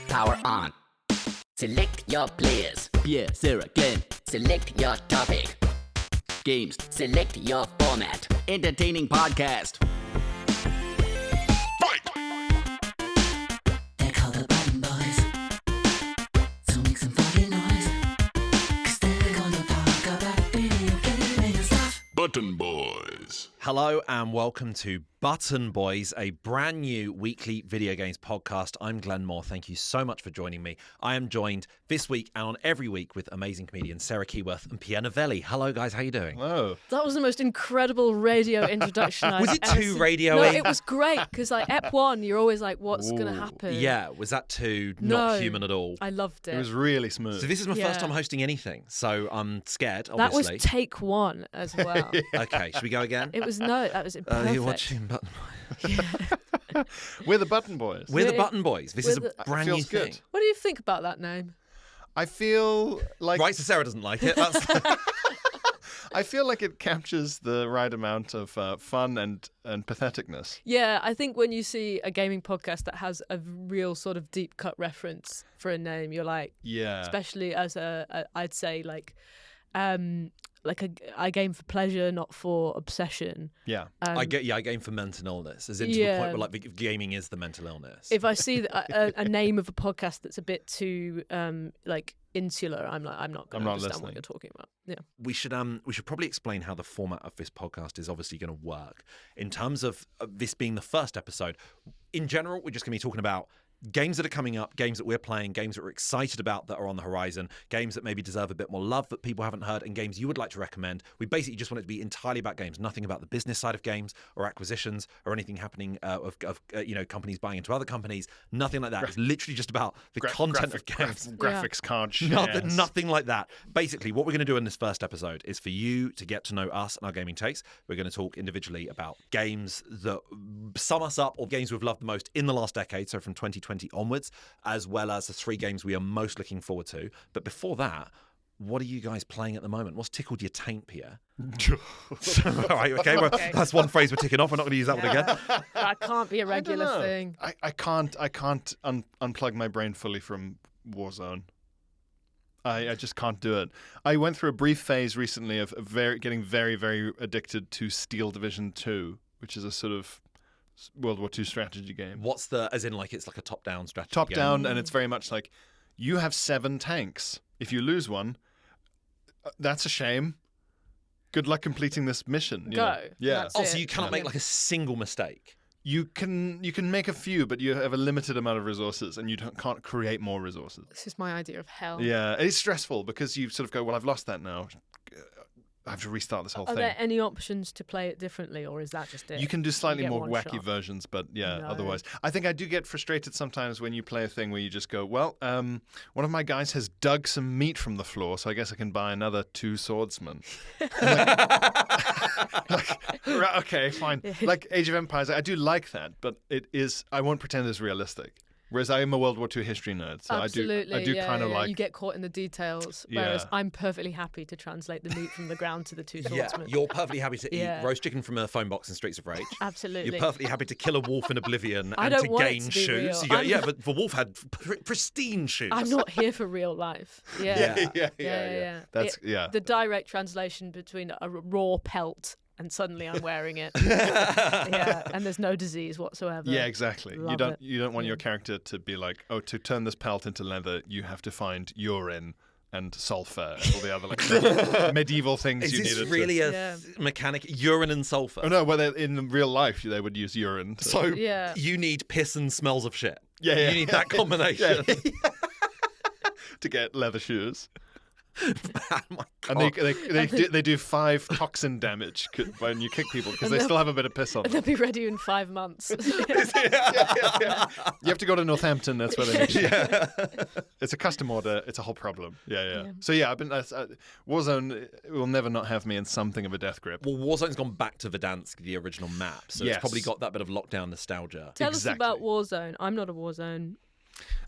Power on. Select your players. Pierre, Sarah, Glenn. Select your topic. Games. Select your format. Entertaining podcast. They're called the Button Boys. So make some funky noise. 'Cause they're gonna talk about video gaming and stuff. Button Boys. Hello and welcome to Button Boys, a brand new weekly video games podcast. I'm Glenn Moore. Thank you so much for joining me. I am joined this week and on every week with amazing comedians Sarah Keyworth and Pierre Novellie. Hello guys, how you doing? Hello. That was the most incredible radio introduction I've Was it ever too seen. radio-y? No, it was great because like Ep 1, you're always like, what's going to happen? Yeah, was that too not No. human at all? I loved it. It was really smooth. So this is my first Yeah. time hosting anything, so I'm scared, that was obviously. take 1 as well. Okay, should we go again? That was perfect. You're watching Button Boys. We're the Button Boys. We're the We're- Button Boys. This we're is a the- brand new Feels thing. good. What do you think about that name? I feel like Right, so Sarah doesn't like it. That's I feel like it captures the right amount of fun and patheticness. Yeah, I think when you see a gaming podcast that has a real sort of deep cut reference for a name, you're like, Yeah. especially as I'd say like I game for pleasure, not for obsession. Yeah. I game for mental illness, as in to the Yeah. point where like the gaming is the mental illness. If I see a name of a podcast that's a bit too like insular, I'm not going to understand listening. what you're talking about. Yeah. we should probably explain how the format of this podcast is obviously going to work in terms of this being the first episode. In general, we're just going to be talking about games that are coming up, games that we're playing, games that we're excited about that are on the horizon, games that maybe deserve a bit more love that people haven't heard, and games you would like to recommend. We basically just want it to be entirely about games, nothing about the business side of games or acquisitions or anything happening of companies buying into other companies. Nothing like that. It's literally just about the content of games. Graphics card Nothing like that. Basically, what we're going to do in this first episode is for you to get to know us and our gaming takes. We're going to talk individually about games that sum us up or games we've loved the most in the last decade, so from 2020 onwards, as well as the 3 games we are most looking forward to. But before that, what are you guys playing at the moment? What's tickled your taint, Pierre? All right, okay, well, that's one phrase we're ticking off. We're not going to use that one again. That can't be a regular know. thing. I can't unplug my brain fully from Warzone. I just can't do it. I went through a brief phase recently of getting very, very addicted to Steel Division 2, which is a sort of World War II strategy game. What's the, as in like it's like a top-down strategy Top game? down, and it's very much like you have 7 tanks. If you lose one, that's a shame. Good luck completing this mission. you know? Go. Yeah. That's Oh, it. so you cannot make like a single mistake. You can make a few, but you have a limited amount of resources, and you can't create more resources. This is my idea of hell. Yeah, it's stressful because you sort of go, well, I've lost that now. I have to restart this whole Are thing. there any options to play it differently, or is that just it? You can do slightly get more one wacky shot? versions, but yeah, No. otherwise. I think I do get frustrated sometimes when you play a thing where you just go, well, one of my guys has dug some meat from the floor, so I guess I can buy another 2 swordsmen. Right, okay, fine. Like Age of Empires, I do like that, but I won't pretend it's realistic. Whereas I am a World War II history nerd, so Absolutely, I do yeah, kind of yeah. like... You get caught in the details, whereas Yeah. I'm perfectly happy to translate the meat from the ground to the 2 Yeah, swordsmen. you're perfectly happy to eat Yeah. roast chicken from a phone box in Streets of Rage. Absolutely. You're perfectly happy to kill a wolf in Oblivion I and don't to want it gain to be shoes. real. You go, I'm- yeah, but the wolf had pristine shoes. I'm not here for real life. Yeah. Yeah. That's The direct translation between a raw pelt and suddenly I'm wearing it. Yeah, and there's no disease whatsoever. Yeah, exactly. Love You don't want Yeah. your character to be like, oh, to turn this pelt into leather, you have to find urine and sulfur and all the other like medieval things Is you this needed. really a Yeah. mechanic? Urine and sulfur. Oh no, well, in real life they would use urine. So Yeah. you need piss and smells of shit. Yeah. You need that combination. to get leather shoes. Oh my And God. they do 5 toxin damage when you kick people because And they they'll- still have a bit of piss on And them. they'll be ready in 5 months. You have to go to Northampton. That's where they make you. Yeah. It's a custom order. It's a whole problem. Yeah. Yeah. So yeah, I've been Warzone will never not have me in something of a death grip. Well, Warzone's gone back to Verdansk, the original map, so Yes. it's probably got that bit of lockdown nostalgia. Tell us about Exactly. Warzone. I'm not a Warzone.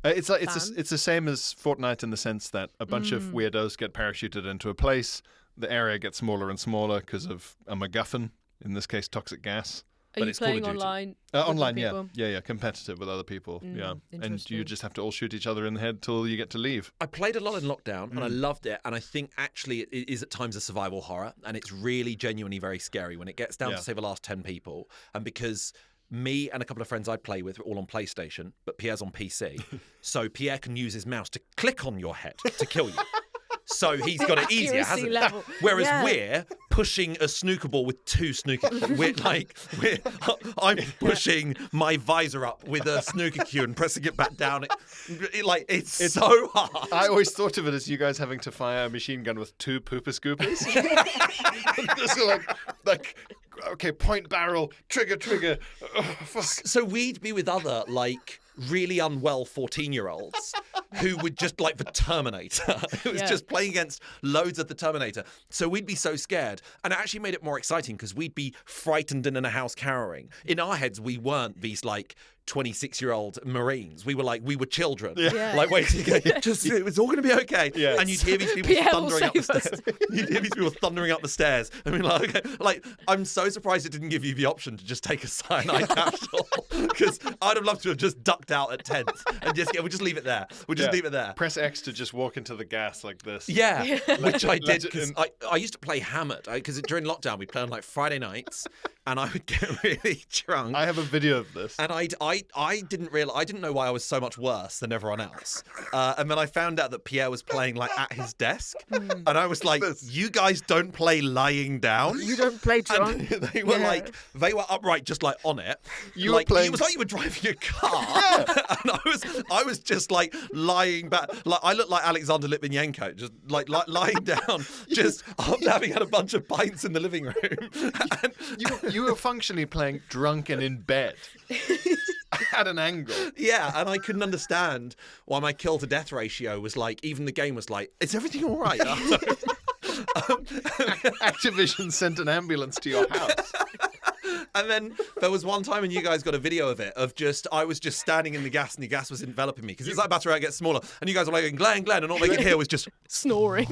It's fan. the same as Fortnite in the sense that a bunch of weirdos get parachuted into a place. The area gets smaller and smaller because of a MacGuffin, in this case, toxic gas. Are you it's Call of playing Duty. online? with Online, other yeah. people? Yeah, competitive with other people. Yeah. And interesting. you just have to all shoot each other in the head till you get to leave. I played a lot in lockdown and I loved it. And I think actually it is at times a survival horror. And it's really genuinely very scary when it gets down Yeah. to, say, the last 10 people. And because me and a couple of friends I play with are all on PlayStation, but Pierre's on PC. So Pierre can use his mouse to click on your head to kill you. So he's got it easier, Accuracy hasn't he? level. Whereas Yeah. we're pushing a snooker ball with 2 snooker cues. I'm pushing my visor up with a snooker cue and pressing it back down. It's so hard. I always thought of it as you guys having to fire a machine gun with 2 pooper scoopers. This is like, okay, point barrel, trigger. Oh, fuck. So we'd be with other, really unwell 14-year-olds who would just like the Terminator. It was Yeah. just playing against loads of the Terminator. So we'd be so scared. And it actually made it more exciting because we'd be frightened and in a house cowering. In our heads, we weren't these 26-year-old Marines. We were children. Yeah. Waiting, it's all going to be okay. Yeah. And you'd hear these people Pierre will thundering up the save us. stairs. You'd hear these people thundering up the stairs. I mean, okay. I'm so surprised it didn't give you the option to just take a cyanide capsule because I'd have loved to have just ducked out at tents and we'll just leave it there. We'll just Yeah. leave it there. Press X to just walk into the gas like this. Yeah, which I did Let it because in. I used to play Hammered because during lockdown we'd play on Friday nights and I would get really drunk. I have a video of this. And I didn't know why I was so much worse than everyone else. And then I found out that Pierre was playing at his desk, and I was like, "You guys don't play lying down. You don't play And drunk. they were they were upright, just on it. You were playing- It was like you were driving a car, and I was just lying back. I looked like Alexander Litvinenko, just lying down, just after having had a bunch of pints in the living room. And You were functionally playing drunk and in bed at an angle. yeah, and I couldn't understand why my kill to death ratio was even the game was is everything all right? Activision sent an ambulance to your house. And then there was one time when you guys got a video of it, I was just standing in the gas and the gas was enveloping me because it's like battery gets smaller. And you guys were like, Glenn, and all they could hear was just, Snoring.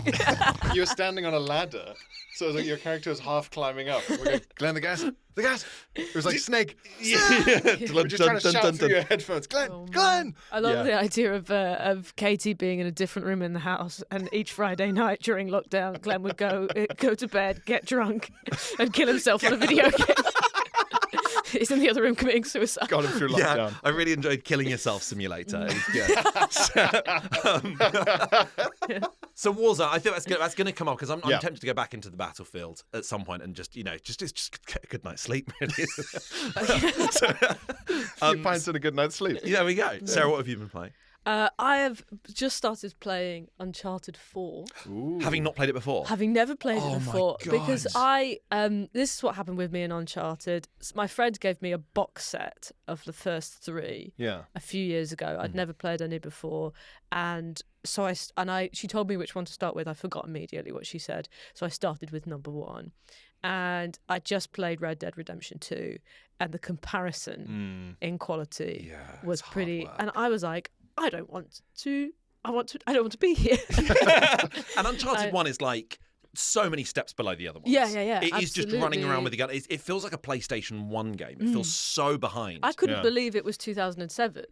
You were standing on a ladder, so it was like your character was half climbing up. We're going, Glenn, the gas. It was like Snake. We're just trying to shout through your headphones. Glenn, Oh, man. Glenn. I love Yeah. the idea of Katie being in a different room in the house, and each Friday night during lockdown, Glenn would go to bed, get drunk, and kill himself on a video game. He's in the other room committing suicide. Got him through yeah, lockdown. I really enjoyed Killing Yourself Simulator. It was good. So Warzone, I think that's going to come up because I'm Yeah. tempted to go back into the battlefield at some point and just get a good night's sleep. Really. Few pints and a good night's sleep. There we go. Sarah, what have you been playing? I have just started playing Uncharted 4, Having not played it before. having never played Oh it my before, because God. this is what happened with me in Uncharted. My friend gave me a box set of the first 3 Yeah. a few years ago. I'd never played any before, and so she told me which one to start with. I forgot immediately what she said, so I started with number 1, and I just played Red Dead Redemption 2, and the comparison in quality was hard pretty. work. And I was like, I don't want to be here. And Uncharted 1 is so many steps below the other ones. Yeah, It is just running around absolutely. with the gun. It feels like a PlayStation 1 game. It feels so behind. I couldn't Yeah. believe it was 2007.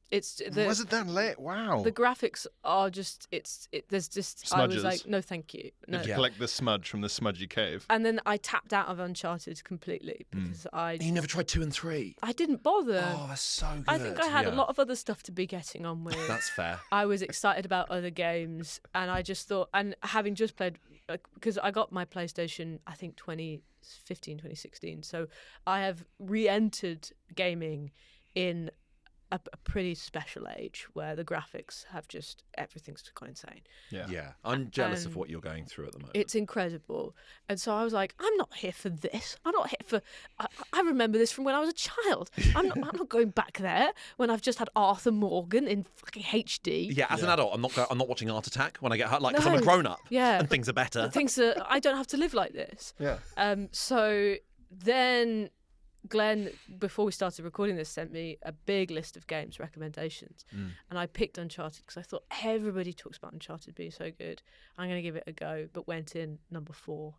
It's Was it that late? Wow. the graphics are just there's just I was Smudges. like, no thank you, no. You collect the smudge from the smudgy cave. And then I tapped out of Uncharted completely because You never tried 2 and 3. I didn't bother. Oh, that's so good. I think I had a Yeah. lot of other stuff to be getting on with. That's fair. I was excited about other games, and I just thought, and having just played, because I got my PlayStation, I think 2015, 2016, so I have re-entered gaming in a pretty special age where the graphics have just, everything's gone insane. Yeah. I'm jealous of And what you're going through at the moment. It's incredible. And so I was like, I'm not here for this. I'm not here for, I remember this from when I was a child. I'm not going back there when I've just had Arthur Morgan in fucking HD. Yeah, as an adult, I'm not watching Art Attack when I get hurt, because I'm a No. grown up. Yeah. And things are better. Things are, I don't have to live like this. Yeah. So then Glenn, before we started recording this, sent me a big list of games recommendations, and I picked Uncharted because I thought everybody talks about Uncharted being so good. I'm going to give it a go, but went in number 4.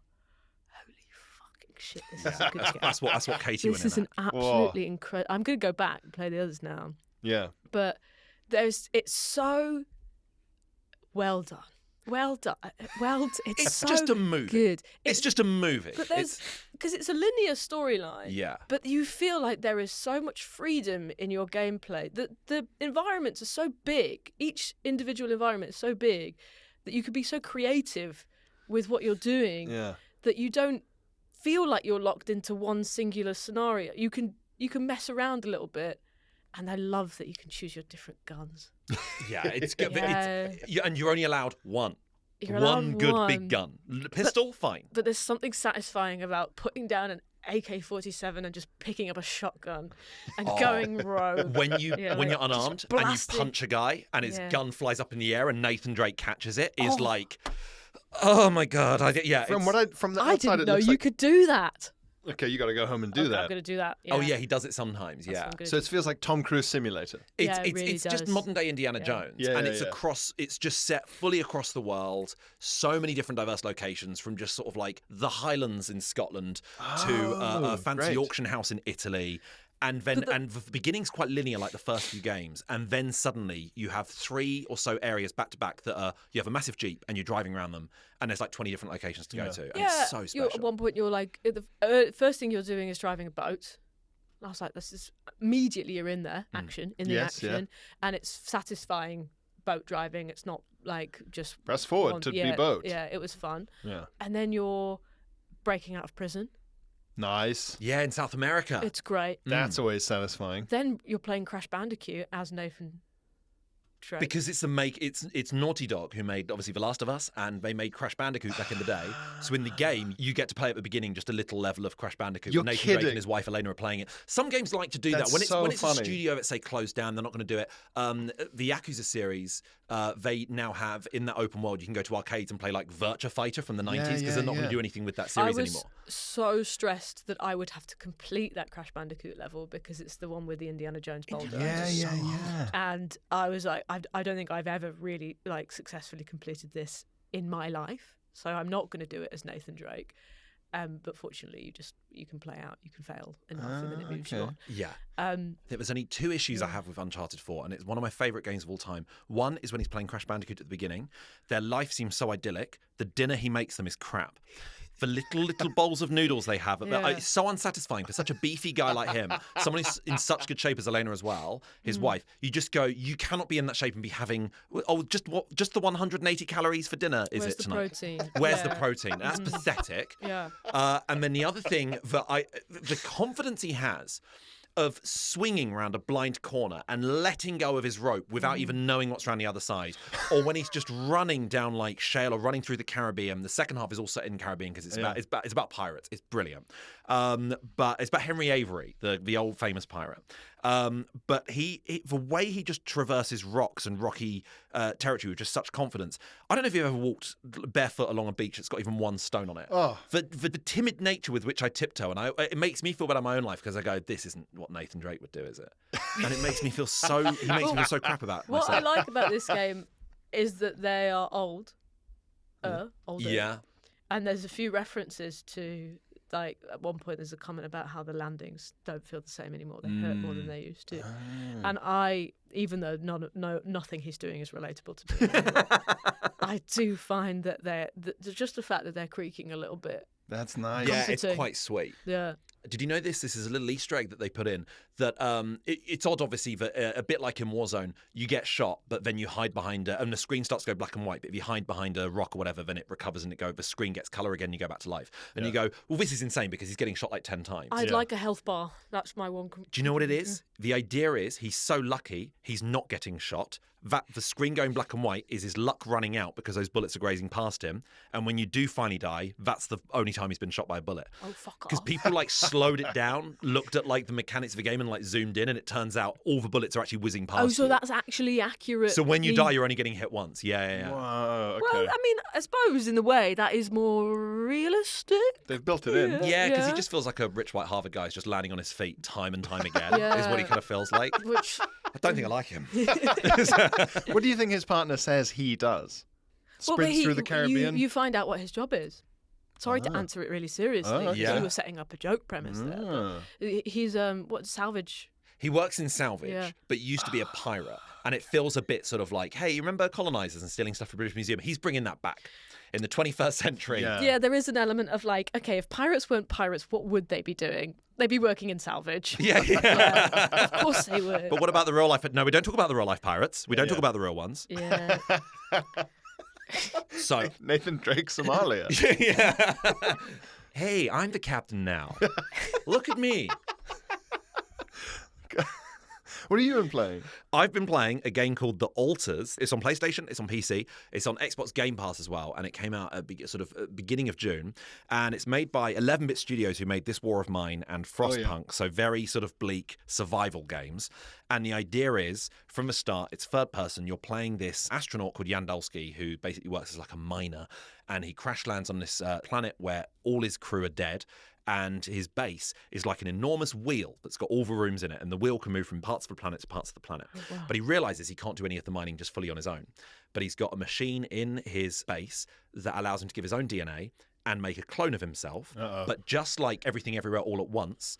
Holy fucking like, shit, this is a good game. That's what Katie went This is in an absolutely incredible. I'm going to go back and play the others now. Yeah. But it's so well done. It's so just a movie. good. It's just a movie. But there's because it's a linear storyline. Yeah. But you feel like there is so much freedom in your gameplay. The environments are so big. Each individual environment is so big that you could be so creative with what you're doing that you don't feel like you're locked into one singular scenario. You can mess around a little bit. And I love that you can choose your different guns. Yeah, it's good. Yeah. And you're only allowed one. You're allowed good one. big gun. Pistol, fine. But there's something satisfying about putting down an AK-47 and just picking up a shotgun and going rogue. When you're unarmed and you blasting. punch a guy and his Yeah. gun flies up in the air and Nathan Drake catches it is like, oh my god! From the I outside, didn't it know looks you like, could do that. okay, you got to go home and do Okay, that. I'm going to do that. Oh yeah, he does it sometimes. That's what Yeah. I'm gonna So do. it feels like Tom Cruise Simulator. Yeah, it really It's just does. modern day Indiana Jones, Yeah, and yeah, it's yeah. across. It's just set fully across the world. So many different diverse locations, from just sort of like the Highlands in Scotland to a fancy great. auction house in Italy. And then, and the beginning's quite linear, like the first few games, and then suddenly you have 3 or so areas back to back that are you have a massive jeep and you're driving around them, and there's like 20 different locations to go to. And it's so special. At one point, you're like, the first thing you're doing is driving a boat. And I was like, this is immediately you're in there, action, in the Yes, yeah. action, and it's satisfying boat driving. It's not like just Press forward to be boat. Yeah, it was fun. Yeah. And then you're breaking out of prison. Nice. Yeah, in South America. It's great. That's always satisfying. Then you're playing Crash Bandicoot as Nathan Drake. Because it's Naughty Dog who made obviously The Last of Us, and they made Crash Bandicoot back in the day. So in the game, you get to play at the beginning just a little level of Crash Bandicoot. You're Nathan Drake kidding. and his wife Elena are playing it. Some games like to do That's that when it's so when it's funny. a studio that say closed down, they're not going to do it. The Yakuza series, they now have in that open world you can go to arcades and play like Virtua Fighter from the 90s because they're not going to do anything with that I series was anymore. so stressed that I would have to complete that Crash Bandicoot level because it's the one with the Indiana Jones boulder. Yeah. And I was like, I don't think I've ever really like successfully completed this in my life, so I'm not going to do it as Nathan Drake. But fortunately, you can play out, you can fail enough, and then it moves you on. Yeah. There's only 2 issues I have with Uncharted 4, and it's one of my favourite games of all time. One is when he's playing Crash Bandicoot at the beginning. Their life seems so idyllic. The dinner he makes them is crap. The little bowls of noodles they have, it's so unsatisfying for such a beefy guy like him. Someone who's in such good shape as Elena as well, his wife. You just go, you cannot be in that shape and be having just the 180 calories for dinner. Is Where's it the tonight? protein? Where's the Yeah. protein? That's pathetic. Yeah. And then the other thing that the confidence he has of swinging around a blind corner and letting go of his rope without even knowing what's around the other side, or when he's just running down like shale or running through the Caribbean. The second half is all set in Caribbean because it's about pirates. It's brilliant, but it's about Henry Avery, the old famous pirate. But he the way he just traverses rocks and rocky territory with just such confidence. I don't know if you've ever walked barefoot along a beach that's got even one stone on it. Oh. The timid nature with which I tiptoe, and it makes me feel bad about my own life because I go, this isn't what Nathan Drake would do, is it? And it makes me feel so crap about What I myself. like about this game is that they are older. Yeah. And there's a few references to, like, at one point there's a comment about how the landings don't feel the same anymore. They hurt more than they used to. And I, even though nothing he's doing is relatable to me anymore, I do find that just the fact that they're creaking a little bit. That's nice. Yeah, it's comforting. quite sweet. Yeah. Did you know this? This is a little Easter egg that they put in. That it's odd, obviously, that a bit like in Warzone, you get shot, but then you hide behind and the screen starts to go black and white. But if you hide behind a rock or whatever, then it recovers and the screen gets colour again. And you go back to life, and you go, well, this is insane because he's getting shot like 10 times. I'd like a health bar. That's my one. Do you know what it is? The idea is he's so lucky he's not getting shot. That the screen going black and white is his luck running out because those bullets are grazing past him. And when you do finally die, that's the only time he's been shot by a bullet. Oh, fuck Because off. people like slowed it down, looked at like the mechanics of the game and like zoomed in, and it turns out all the bullets are actually whizzing past Oh, so you. that's actually accurate. So when you die, you're only getting hit once. Yeah. Whoa, Well, okay. I mean, I suppose in a way that is more realistic. They've built it in. Yeah, because he Yeah. just feels like a rich white Harvard guy who's just landing on his feet time and time again, is Yeah. what he kind of feels like. Which I don't think I like him. What do you think his partner says he does? well, but Sprints through the Caribbean? You find out what his job is. Sorry to answer it really seriously. Oh, because okay. You were setting up a joke premise there. Ah. But he's salvage. He works in salvage, Yeah. but used to be a pirate. And it feels a bit sort of like, hey, you remember colonizers and stealing stuff from the British Museum? He's bringing that back in the 21st century. Yeah. Yeah, there is an element of like, okay, if pirates weren't pirates, what would they be doing? They'd be working in salvage. Yeah. Yeah, of course they would. But what about the real life? No, we don't talk about the real life pirates. We don't talk Yeah. about the real ones. Yeah. So, Nathan Drake, Somalia. yeah. Hey, I'm the captain now. Look at me. What have you been playing? I've been playing a game called The Alters. It's on PlayStation, it's on PC, it's on Xbox Game Pass as well, and it came out at beginning of June. And it's made by 11-bit studios who made This War of Mine and Frostpunk, so very sort of bleak survival games. And the idea is, from the start, it's third person. You're playing this astronaut called Yandalski, who basically works as like a miner, and he crash lands on this planet where all his crew are dead. And his base is like an enormous wheel that's got all the rooms in it, and the wheel can move from parts of the planet to parts of the planet. But he realizes he can't do any of the mining just fully on his own. But he's got a machine in his base that allows him to give his own DNA and make a clone of himself. But just like Everything Everywhere All at Once,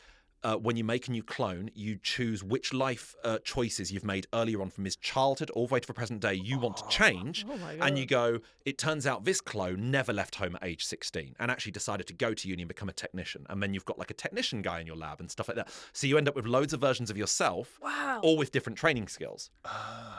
when you make a new clone, you choose which life choices you've made earlier on from his childhood all the way to the present day you want to change. Oh my And God. you go, it turns out this clone never left home at age 16 and actually decided to go to uni and become a technician. And then you've got like a technician guy in your lab and stuff like that. So you end up with loads of versions of yourself, Wow. all with different training skills.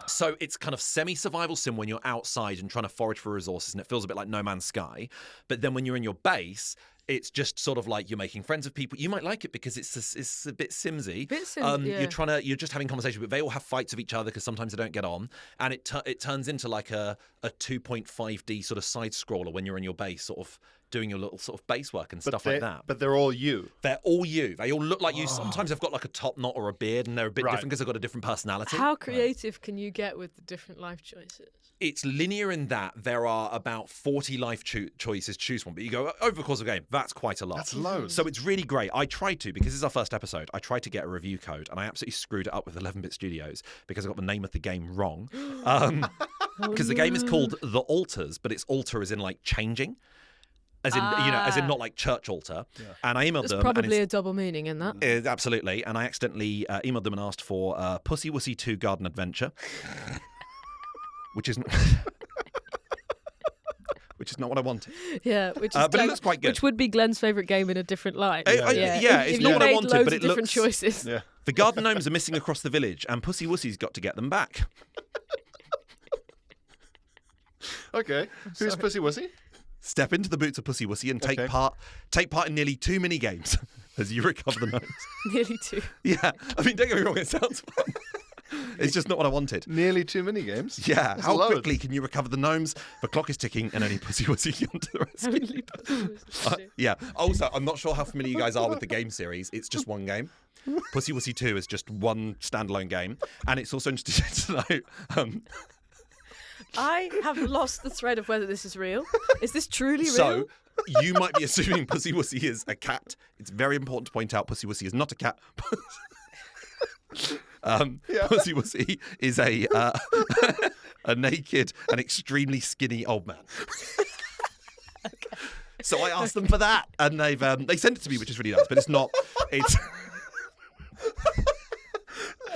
So it's kind of semi-survival sim when you're outside and trying to forage for resources, and it feels a bit like No Man's Sky. But then when you're in your base, it's just sort of like you're making friends with people. You might like it because it's a bit Simsy. Yeah. You're just having conversations, but they all have fights with each other because sometimes they don't get on, and it turns into like a 2.5D sort of side scroller when you're in your base, sort of doing your little sort of base work and stuff like that. But they're all you. They're all you. They all look like you. Sometimes they've got like a top knot or a beard, and they're a bit Right. different because they've got a different personality. How creative can you get with the different life choices? It's linear in that there are about 40 life choices to choose from, but you go over the course of the game, that's quite a lot. That's loads. So it's really great. I tried to, because this is our first episode, I tried to get a review code, and I absolutely screwed it up with 11-bit studios because I got the name of the game wrong. Because the game is called The Alters, but it's alter as in like changing. As in, as in not like church altar. Yeah. And I emailed There's them. probably a double meaning in that. Absolutely. And I accidentally emailed them and asked for Pussy Wussy 2 Garden Adventure. Which isn't... which is not what I wanted. Yeah, which is but it looks quite good. Which would be Glenn's favourite game in a different light. Yeah, if it's you not what I made wanted, loads but of it different looks... choices. Yeah. The garden gnomes are missing across the village, and Pussy Wussy's got to get them back. Okay. Who's Pussy Wussy? Step into the boots of Pussy Wussy and take part in nearly 2 mini games as you recover the gnomes. Nearly 2. Yeah, I mean, don't get me wrong, it sounds fun. It's just not what I wanted. Nearly 2 mini games. Yeah, That's how loads. quickly can you recover the gnomes? The clock is ticking, and only Pussy Wussy can come to the rescue. Only Pussy Wussy. Yeah. Also, I'm not sure how familiar you guys are with the game series. It's just one game. Pussy Wussy 2 is just one standalone game, and it's also interesting to know. I have lost the thread of whether this is real. Is this truly real? So, you might be assuming Pussy Wussy is a cat. It's very important to point out Pussy Wussy is not a cat. Pussy Wussy is a naked and extremely skinny old man. So I asked them for that, and they sent it to me, which is really nice. But it's not. It's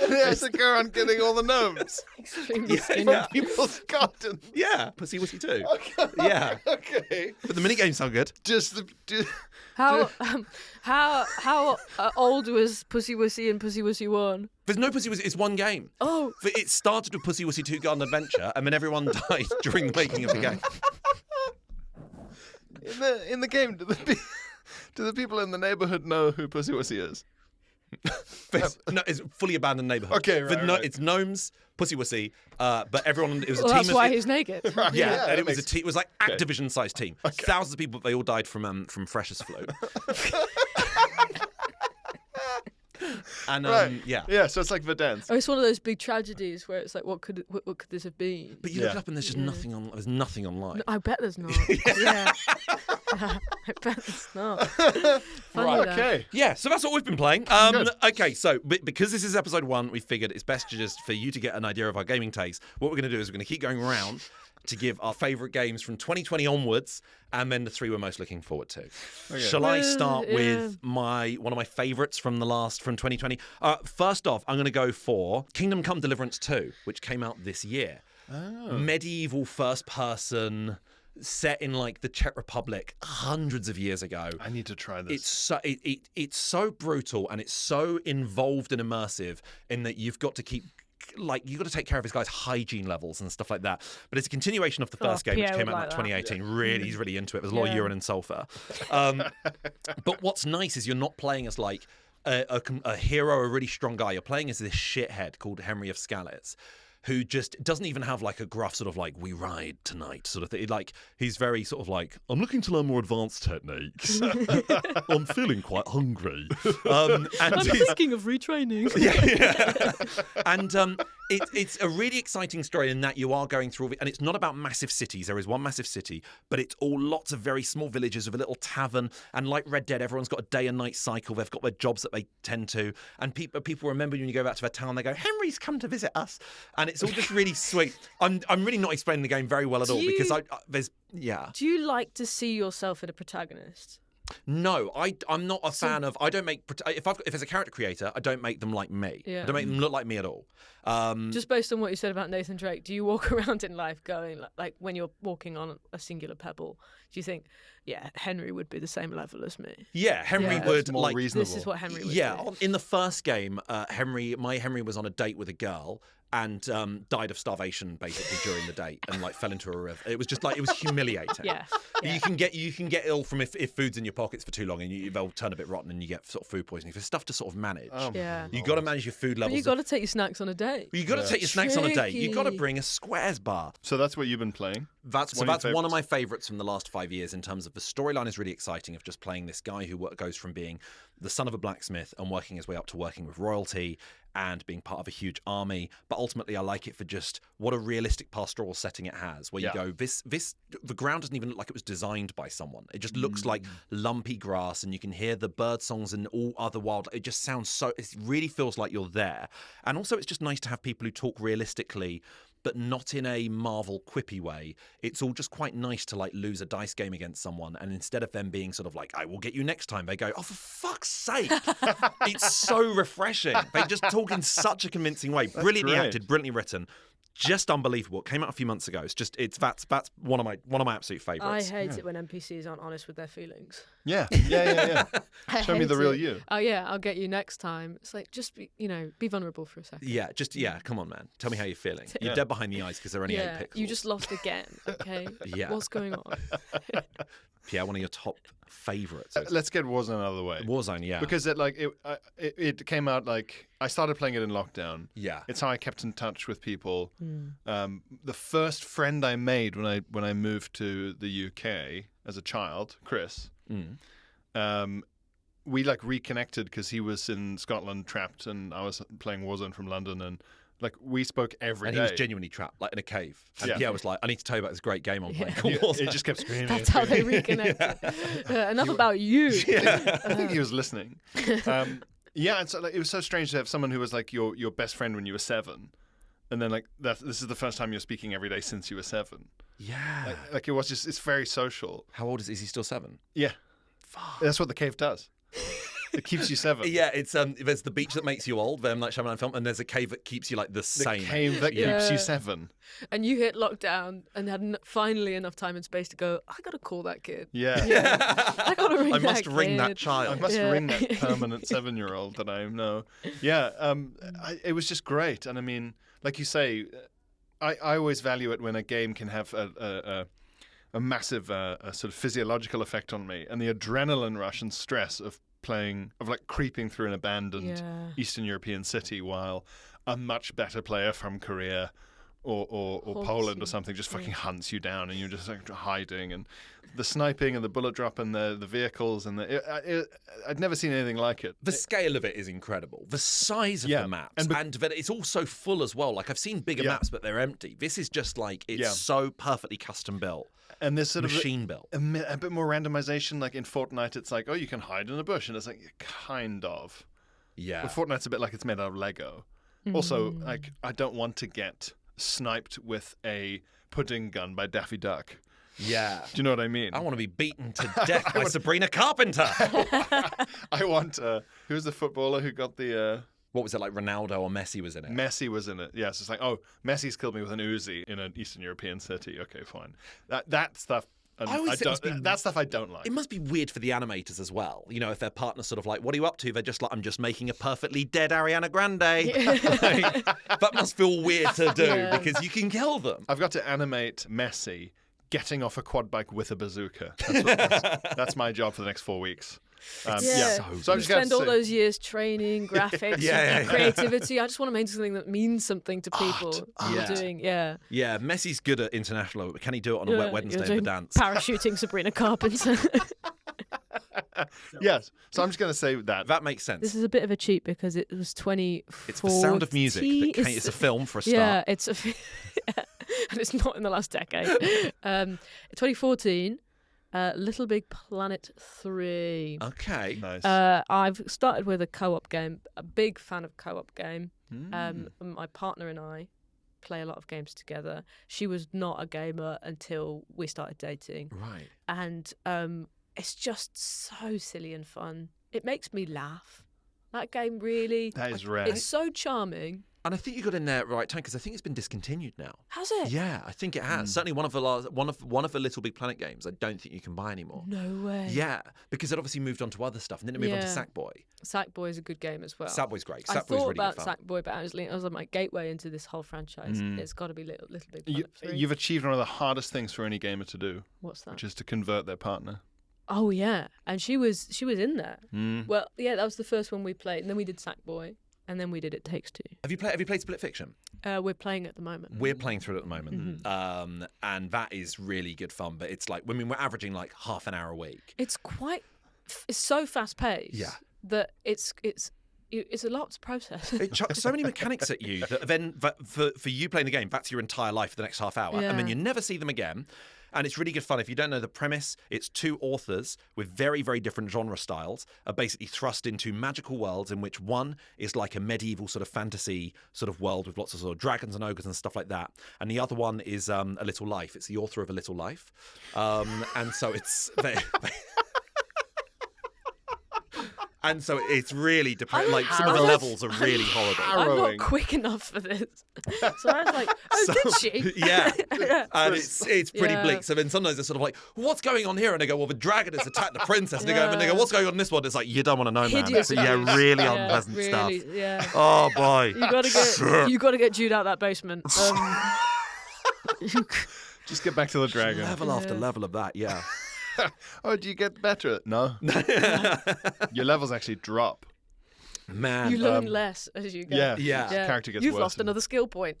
Yes, a girl on getting all the gnomes Extremely skinny. from people's garden. yeah, Pussy Wussy too. Yeah, Okay. but the minigames sound good. How old was Pussy Wussy and Pussy Wussy 1? There's no Pussy Wussy. It's one game. Oh, It started with Pussy Wussy 2 Garden Adventure, and then everyone died during the making of the game. In the game, do the people in the neighborhood know who Pussy Wussy is? No, it's a fully abandoned neighborhood. Okay, right. It's gnomes, Pussy Wussy, but everyone. It was a well, team that's of. why he's naked. Yeah, and that it was a makes- team. It was like Activision-sized team. Thousands of people. They all died from freshers flu. And Right. yeah. Yeah, so it's like the dance. Oh, it's one of those big tragedies where it's like, what could this have been? But you look Yeah. it up and there's just nothing on. There's nothing online. I bet there's not. Yeah. I bet there's not. Funny Right. though. Okay. Yeah, so that's what we've been playing. Good. Okay, so because this is episode 1, we figured it's best to just for you to get an idea of our gaming taste. What we're going to do is we're going to keep going around, to give our favourite games from 2020 onwards, and then the 3 we're most looking forward to. Okay. Shall I start Yeah. with one of my favourites from 2020? First off, I'm going to go for Kingdom Come Deliverance 2, which came out this year. Oh. Medieval first person set in like the Czech Republic hundreds of years ago. I need to try this. It's so brutal, and it's so involved and immersive in that you've got to take care of his guy's hygiene levels and stuff like that. But it's a continuation of the first game, which Pierre came would out in like like that. 2018. Really, he's really into it. There's a lot of Yeah. urine and sulfur. But what's nice is you're not playing as like a hero, a really strong guy. You're playing as this shithead called Henry of Skalitz, who just doesn't even have like a gruff sort of like, we ride tonight sort of thing. Like, he's very sort of like, I'm looking to learn more advanced techniques. I'm feeling quite hungry. And I'm he's- thinking of retraining. yeah. And it's a really exciting story in that you are going through, and it's not about massive cities. There is one massive city, but it's all lots of very small villages with a little tavern. And like Red Dead, everyone's got a day and night cycle. They've got their jobs that they tend to. And people remember when you go back to their town, they go, Henry's come to visit us. And it's all just really sweet. I'm really not explaining the game very well at all because Do you like to see yourself in a protagonist? No, I'm not a fan of. I don't make if there's a character creator, I don't make them like me. Yeah. I don't make them look like me at all. Just based on what you said about Nathan Drake, do you walk around in life going, like when you're walking on a singular pebble, do you think, yeah, Henry would be the same level as me? Yeah, Henry Yeah. would It's more like. reasonable. This is what Henry would Yeah, do. in the first game, Henry was on a date with a girl and died of starvation basically during the date and like fell into a river. It was just like, it was humiliating. Yeah. You can get ill from if food's in your pockets for too long and they'll turn a bit rotten and you get sort of food poisoning. There's stuff to sort of manage. Yeah. You got to manage your food But levels. you got to take your snacks on a date. You got to take your snacks on a date. You got to Tricky. bring a squares bar. So that's what you've been playing? That's One of your one of my favourites from the last 5 years in terms of the storyline is really exciting of just playing this guy who goes from being the son of a blacksmith and working his way up to working with royalty and being part of a huge army. But ultimately, I like it for just what a realistic pastoral setting it has, where you Yeah. go, the ground doesn't even look like it was designed by someone. It just looks like lumpy grass, and you can hear the bird songs and all other wild. It just sounds so. It really feels like you're there. And also, it's just nice to have people who talk realistically, but not in a Marvel quippy way. It's all just quite nice to like lose a dice game against someone, and instead of them being sort of like, I will get you next time, they go, oh, for fuck's sake. It's so refreshing. They just talk in such a convincing way. Brilliantly great. acted, brilliantly written. Just unbelievable. It came out a few months ago. That's one of my absolute I favourites. hate it when NPCs aren't honest with their feelings. Yeah. I Show me hate the real it. you. Oh yeah, I'll get you next time. It's like, just be vulnerable for a second. Yeah, come on, man. Tell me how you're feeling. You're Yeah. dead behind the eyes because they're only 8 Yeah, pixels. you just lost again. Okay. Yeah. What's going on? Pierre, one of your top favourites. Let's get Warzone out of the way. Warzone, yeah. Because it came out like I started playing it in lockdown. Yeah. It's how I kept in touch with people. The first friend I made when I moved to the UK as a child, Chris. We like reconnected because he was in Scotland trapped, and I was playing Warzone from London, and like we spoke every And day. he was genuinely trapped, like in a cave. And Yeah. Pierre was like, I need to tell you about this great game I'm playing called He Warzone. just kept screaming. That's how they reconnected. Enough about you. I think he was listening. Yeah, and so like, it was so strange to have someone who was like your best friend when you were 7, and then like this is the first time you're speaking every day since you were 7. Yeah. Like it was just it's very social. How old is he still 7? Yeah, that's what the cave does. It keeps you 7. Yeah, it's there's the beach that makes you old, the M. Night Shyamalan film, and there's a cave that keeps you like the The same. cave that Yeah. keeps you 7. And you hit lockdown and had finally enough time and space to go, I got to call that kid. Yeah. I got to ring I that must ring that kid. child. I must Yeah. ring that permanent 7-year-old that I know. Yeah, it was just great, and I mean, like you say, I always value it when a game can have a massive sort of physiological effect on me, and the adrenaline rush and stress of like creeping through an abandoned Yeah. Eastern European city while a much better player from Korea or Haunts Poland you. or something just fucking hunts you down, and you're just like hiding, and the sniping and the bullet drop and the vehicles and I'd never seen anything like it. The scale of it is incredible. The size of Yeah, the maps. and And, that it's also full as well. Like, I've seen bigger Yeah. maps, but they're empty. This is just like, it's Yeah. so perfectly custom built. And there's sort of Machine built. a bit more randomization. Like in Fortnite, it's like, oh, you can hide in a bush, and it's like kind of. Yeah. But Fortnite's a bit like it's made out of Lego. Also, like I don't want to get sniped with a pudding gun by Daffy Duck. Yeah. Do you know what I mean? I want to be beaten to death by Sabrina Carpenter. I want who was the footballer who got the What was it, like Ronaldo or Messi was in it? Messi was in it. Yes, it's like, oh, Messi's killed me with an Uzi in an Eastern European city. Okay, fine. That stuff. I always think it must be- that stuff I don't like. It must be weird for the animators as well. You know, if their partner's sort of like, what are you up to? They're just like, I'm just making a perfectly dead Ariana Grande. Like, that must feel weird to do because you can kill them. I've got to animate Messi getting off a quad bike with a bazooka. That's my job for the next 4 weeks. So I'm You just going spend to all say, those years training, graphics, Yeah. creativity. I just want to make something that means something to people. art. You're doing, yeah. Yeah, Messi's good at international. But can he do it on a Yeah, wet you're Wednesday doing for dance? Parachuting Sabrina Carpenter. yes. So I'm just going to say that. That makes sense. This is a bit of a cheat because it was 2014. It's The Sound of Music. It's a film for a start. Yeah, it's a and it's not in the last decade. 2014, Little Big Planet 3. Okay. Nice. I've started with a co-op game. A big fan of co-op game. My partner and I play a lot of games together. She was not a gamer until we started dating, Right. and it's just so silly and fun. It makes me laugh. That game really. That is rare. It's so charming. And I think you got in there at the right time because I think it's been discontinued now. Has it? Yeah, I think it has. Certainly one of the Little Big Planet games I don't think you can buy anymore. No way. Yeah, because it obviously moved on to other stuff and then it moved on to Yeah. Sackboy. Sackboy is a good game as well. Sackboy's great. I Sackboy's thought really about good fun. Sackboy, but I was like my gateway into this whole franchise. It's got to be Little Big Planet 3. You've achieved one of the hardest things for any gamer to do, What's that? which is to convert their partner. Oh yeah, and she was in there. Well, yeah, that was the first one we played, and then we did Sackboy, and then we did It Takes Two. Have you played Split Fiction? We're playing at the moment. We're playing through it at the moment, and that is really good fun. But it's like, I mean, we're averaging like half an hour a week. It's so fast paced. Yeah. That it's a lot to process. It chucks so many mechanics at you that then for you playing the game, that's your entire life for the next half hour, and then Yeah. you never see them again. And it's really good fun. If you don't know the premise, it's two authors with very, very different genre styles are basically thrust into magical worlds in which one is like a medieval sort of fantasy sort of world with lots of sort of dragons and ogres and stuff like that. And the other one is A Little Life. It's the author of A Little Life. And so it's... And so it's really like some of the levels are really horrible. I'm Harrowing. not quick enough for this. So I was like, oh, did she? Yeah. Yeah. And it's pretty Yeah. bleak. So then sometimes they're sort of like, what's going on here? And they go, well, the dragon has attacked the princess. And they go, what's going on in this one? It's like, you don't want to know, man. Hideous So, yeah, abuse. really Yeah, unpleasant stuff. really, yeah. Oh, boy. You gotta get Jude out that basement. Just get back to the dragon. Level after level of that, yeah. Oh, do you get better? No. Your levels actually drop. Man. You learn less as you go. Yeah. Yeah. Character gets You've worse lost and- another skill point.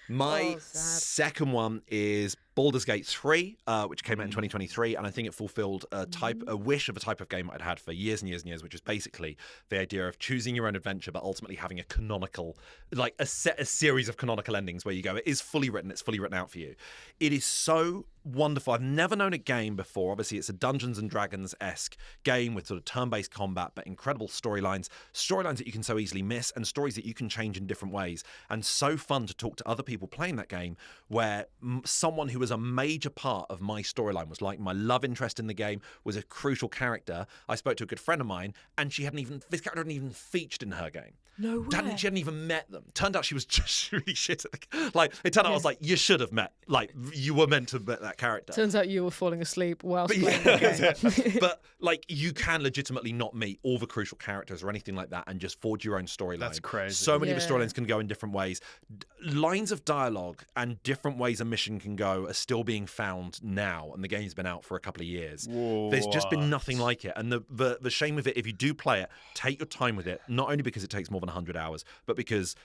My Oh, sad. second one is Baldur's Gate 3, which came out in 2023, and I think it fulfilled a wish of a type of game I'd had for years and years and years, which is basically the idea of choosing your own adventure, but ultimately having a canonical, like a series of canonical endings where you go, it is fully written, it's fully written out for you. It is so wonderful. I've never known a game before. Obviously, it's a Dungeons and Dragons-esque game with sort of turn-based combat, but incredible storylines that you can so easily miss, and stories that you can change in different ways. And so fun to talk to other people playing that game, where someone who was a major part of my storyline was like my love interest in the game, was a crucial character. I spoke to a good friend of mine, and this character hadn't even featured in her game. No way. She hadn't even met them. Turned out she was just really shit at the like. It turned out I was like, you should have met. Like, you were meant to have met that character. Turns out you were falling asleep whilst But, playing the game. but like, you can legitimately not meet all the crucial characters or anything like that, and just forge your own storyline. That's crazy. So many of the Yeah. storylines can go in different ways. Lines of dialogue and different ways a mission can go are still being found now, and the game's been out for a couple of years. There's just been nothing like it. And the shame of it, if you do play it, take your time with it. Not only because it takes more than 100 hours, but because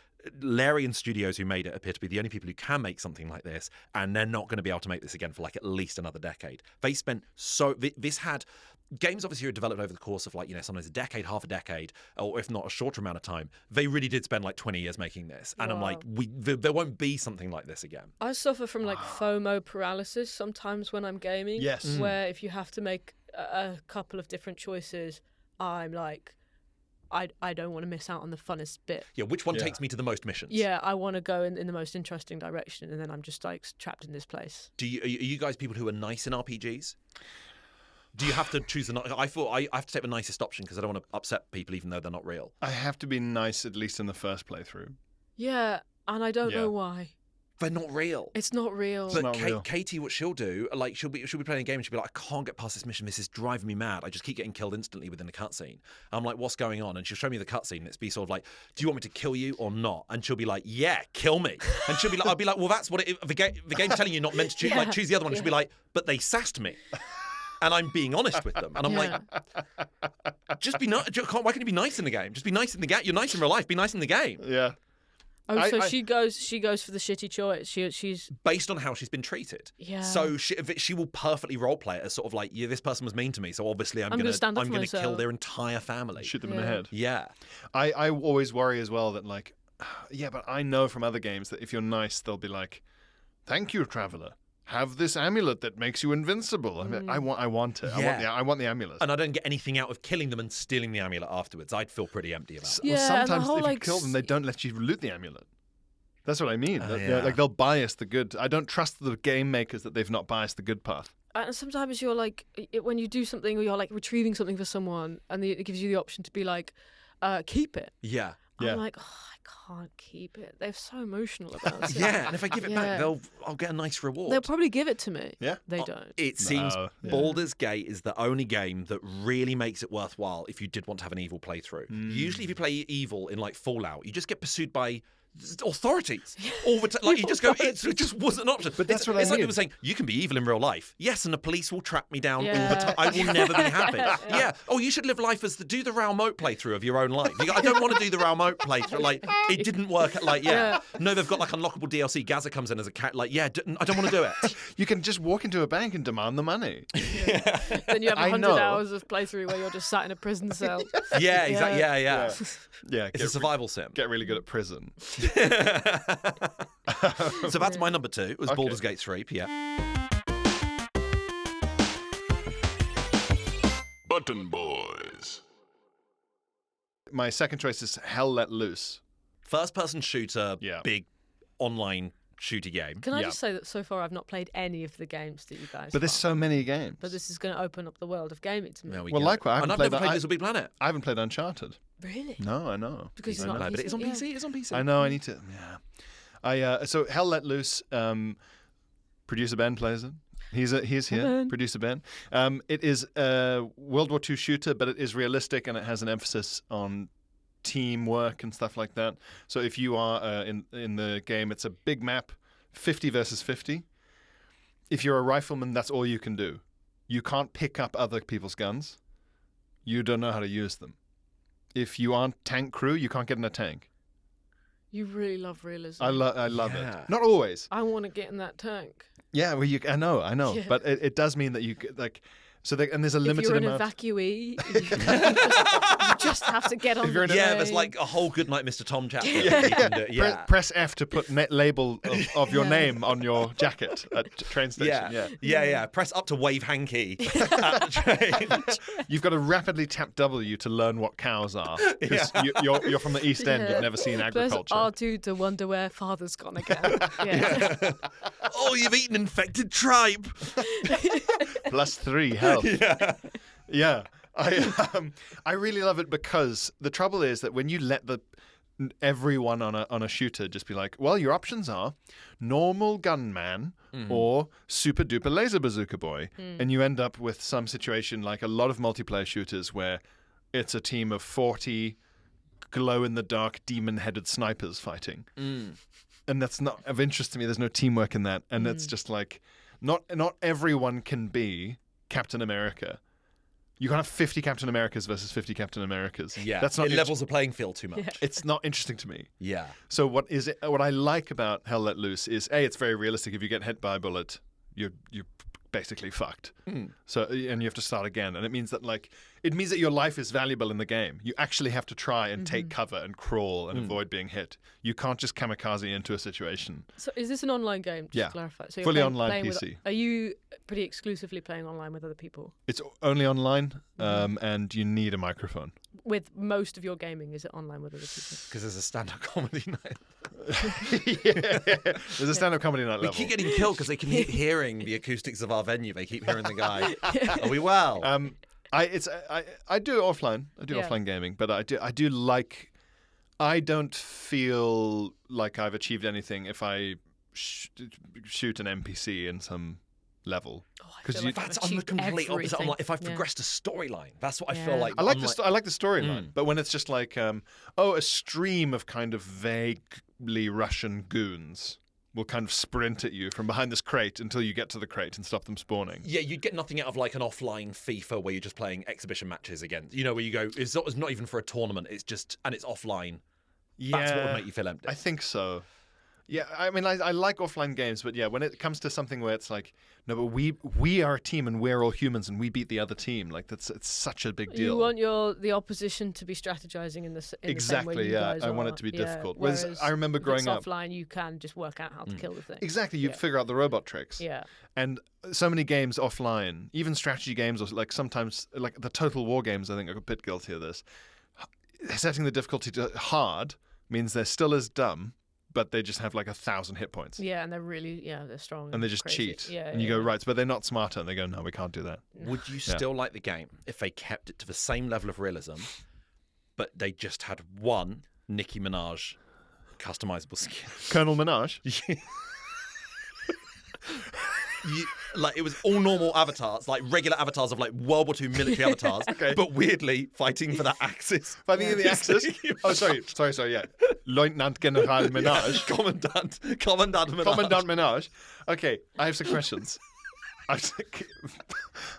Larian Studios, who made it, appear to be the only people who can make something like this, and they're not going to be able to make this again for like at least another decade. They spent this had games obviously are developed over the course of like, sometimes a decade, half a decade, or if not a shorter amount of time. They really did spend like 20 years making this, and I'm Wow. like, there won't be something like this again. I suffer from like FOMO paralysis sometimes when I'm gaming. Yes. Where if you have to make a couple of different choices, I'm like I don't want to miss out on the funnest bit. Yeah, which one takes me to the most missions? Yeah, I want to go in the most interesting direction, and then I'm just like trapped in this place. Are you guys people who are nice in RPGs? Do you have to choose I thought I have to take the nicest option because I don't want to upset people even though they're not real. I have to be nice at least in the first playthrough. Yeah, and I don't know why. They're not real. It's not real. But not real. Katie, what she'll do, like she'll be playing a game and she'll be like, I can't get past this mission. This is driving me mad. I just keep getting killed instantly within the cutscene. I'm like, what's going on? And she'll show me the cutscene. And it's be sort of like, do you want me to kill you or not? And she'll be like, yeah, kill me. And she'll be like, I'll be like, well, that's what the game's telling you not meant to choose. Like choose the other one. And she'll be like, but they sassed me. And I'm being honest with them. And I'm like, just be nice. Why can't you be nice in the game? Just be nice in the game. You're nice in real life. Be nice in the game. Yeah. Oh, so she goes for the shitty choice. She's based on how she's been treated. Yeah. So she will perfectly roleplay it as sort of like, yeah, this person was mean to me, so obviously I'm gonna kill their entire family. Shoot them in the head. Yeah. I always worry as well that like, yeah, but I know from other games that if you're nice, they'll be like, "Thank you, traveler. Have this amulet that makes you invincible." I mean, I want it. Yeah. I want the amulet. And I don't get anything out of killing them and stealing the amulet afterwards. I'd feel pretty empty about it. Yeah, well, and the sometimes whole, if you like, kill them, they don't let you loot the amulet. That's what I mean. yeah. Like they'll bias the good. I don't trust the game makers that they've not biased the good path. And sometimes you're like, when you do something or you're like retrieving something for someone, and it gives you the option to be like, keep it. Yeah. I'm like, oh, I can't keep it. They're so emotional about it. Yeah, and if I give it back, I'll get a nice reward. They'll probably give it to me. Yeah. They don't. It seems No, yeah. Baldur's Gate is the only game that really makes it worthwhile if you did want to have an evil playthrough. Usually if you play evil in like Fallout, you just get pursued by authorities all the time. Like you just go, it just wasn't an option. But that's what I it's like mean. people saying, you can be evil in real life. Yes, and the police will track me down all the Yeah. time. I will never be happy. Yeah. Oh, you should live life as do the Raoul Moat playthrough of your own life. You go, I don't want to do the Raoul Moat playthrough. Like, it didn't work. Like, no, they've got like unlockable DLC. Gaza comes in as a cat. Like, I don't want to do it. You can just walk into a bank and demand the money. Then you have I 100 know. hours of playthrough where you're just sat in a prison cell. Yeah, exactly. Yeah. Yeah, It's a survival sim. Get really good at prison. So that's my number 2. It was Baldur's Gate 3, Pierre. Button Boys. My second choice is Hell Let Loose. First-person shooter, Yeah. big online shooter game. Can I just say that so far I've not played any of the games that you guys But there's have. so many games. But this is going to open up the world of gaming to me. There we Well, go. likewise, I And haven't I've played never that. played Little Big Planet. I haven't played Uncharted. Really? No, I know. Because it's I not know, but it is on yeah. PC. It's on PC. I know. I need to. Yeah. So Hell Let Loose. Producer Ben plays it. He's here. Ben. Producer Ben. It is a World War II shooter, but it is realistic and it has an emphasis on teamwork and stuff like that. So if you are in the game, it's a big map, 50 versus 50. If you're a rifleman, that's all you can do. You can't pick up other people's guns. You don't know how to use them. If you aren't tank crew, you can't get in a tank. You really love realism. I love Yeah. it. Not always. I want to get in that tank. Yeah, well, I know, Yeah. but it does mean that you like. So and there's a If limited you're an amount. evacuee, you just have to get on If you're the an- Yeah, train. there's like a whole Goodnight Mr. Tom chapter. that you can do. Yeah. Press F to put label of your name on your jacket at train station. Yeah. Press up to wave hanky at the train. You've got to rapidly tap W to learn what cows are. Because you're from the East End. Yeah. You've never seen Press agriculture. R2 to wonder where father's gone again. Yeah. Oh, you've eaten infected tripe. +3 health. Yeah. I really love it because the trouble is that when you let everyone on a shooter just be like, well, your options are normal gunman or super duper laser bazooka boy, and you end up with some situation like a lot of multiplayer shooters where it's a team of 40 glow in the dark demon headed snipers fighting. And that's not of interest to me. There's no teamwork in that, and it's just like not everyone can be Captain America. You can't have 50 Captain Americas versus 50 Captain Americas. Yeah, that's not it levels the playing field too much. It's not interesting to me. Yeah. So what I like about Hell Let Loose is it's very realistic. If you get hit by a bullet, you're basically fucked. So and you have to start again, and it means that your life is valuable in the game. You actually have to try and take cover and crawl and avoid being hit. You can't just kamikaze into a situation. So is this an online game? Just Yeah. to clarify. So you're Fully playing- online playing PC. Are you pretty exclusively playing online with other people? It's only online, and you need a microphone. With most of your gaming, is it online with other people? Because there's a stand-up comedy night. There's a stand-up comedy night We level. keep getting killed because they can keep hearing the acoustics of our venue. They keep hearing the guy. Are we well? I do offline. I do Yeah. offline gaming, but I do like. I don't feel like I've achieved anything if I shoot an NPC in some level. Oh, I 'Cause feel you- like That's I've on the achieved complete opposite. I'm everything. like, if I've Yeah. progressed a storyline, that's what I Yeah. feel like. I like I'm the storyline, but when it's just like a stream of kind of vaguely Russian goons will kind of sprint at you from behind this crate until you get to the crate and stop them spawning. Yeah, you'd get nothing out of like an offline FIFA where you're just playing exhibition matches again. You know, where you go, it's not even for a tournament. It's just, and it's offline. That's what would make you feel empty. I think so. Yeah, I mean, I like offline games, but yeah, when it comes to something where it's like, no, but we are a team and we're all humans and we beat the other team, like it's such a big deal. You want the opposition to be strategizing in the same way Exactly, you yeah. guys I want are. it to be Yeah. difficult. Whereas I remember if growing it's up- offline, you can just work out how to kill the thing. Exactly, you Yeah. figure out the robot tricks. Yeah. And so many games offline, even strategy games, or like sometimes like the Total War games, I think are a bit guilty of this. Setting the difficulty to hard means they're still as dumb, but they just have like 1,000 hit points. Yeah, and they're strong. And they just crazy. cheat. Yeah, and you go, right, but they're not smarter. And they go, no, we can't do that. Would you still like the game if they kept it to the same level of realism, but they just had one Nicki Minaj customizable skin? Colonel Minaj? Like it was all normal avatars, like regular avatars of like World War II military avatars, but weirdly fighting for that Axis. Fighting in the Axis? Oh, sorry, yeah. Lieutenant General Minaj. Commandant Minaj. Commandant Minaj. Okay, I have some questions.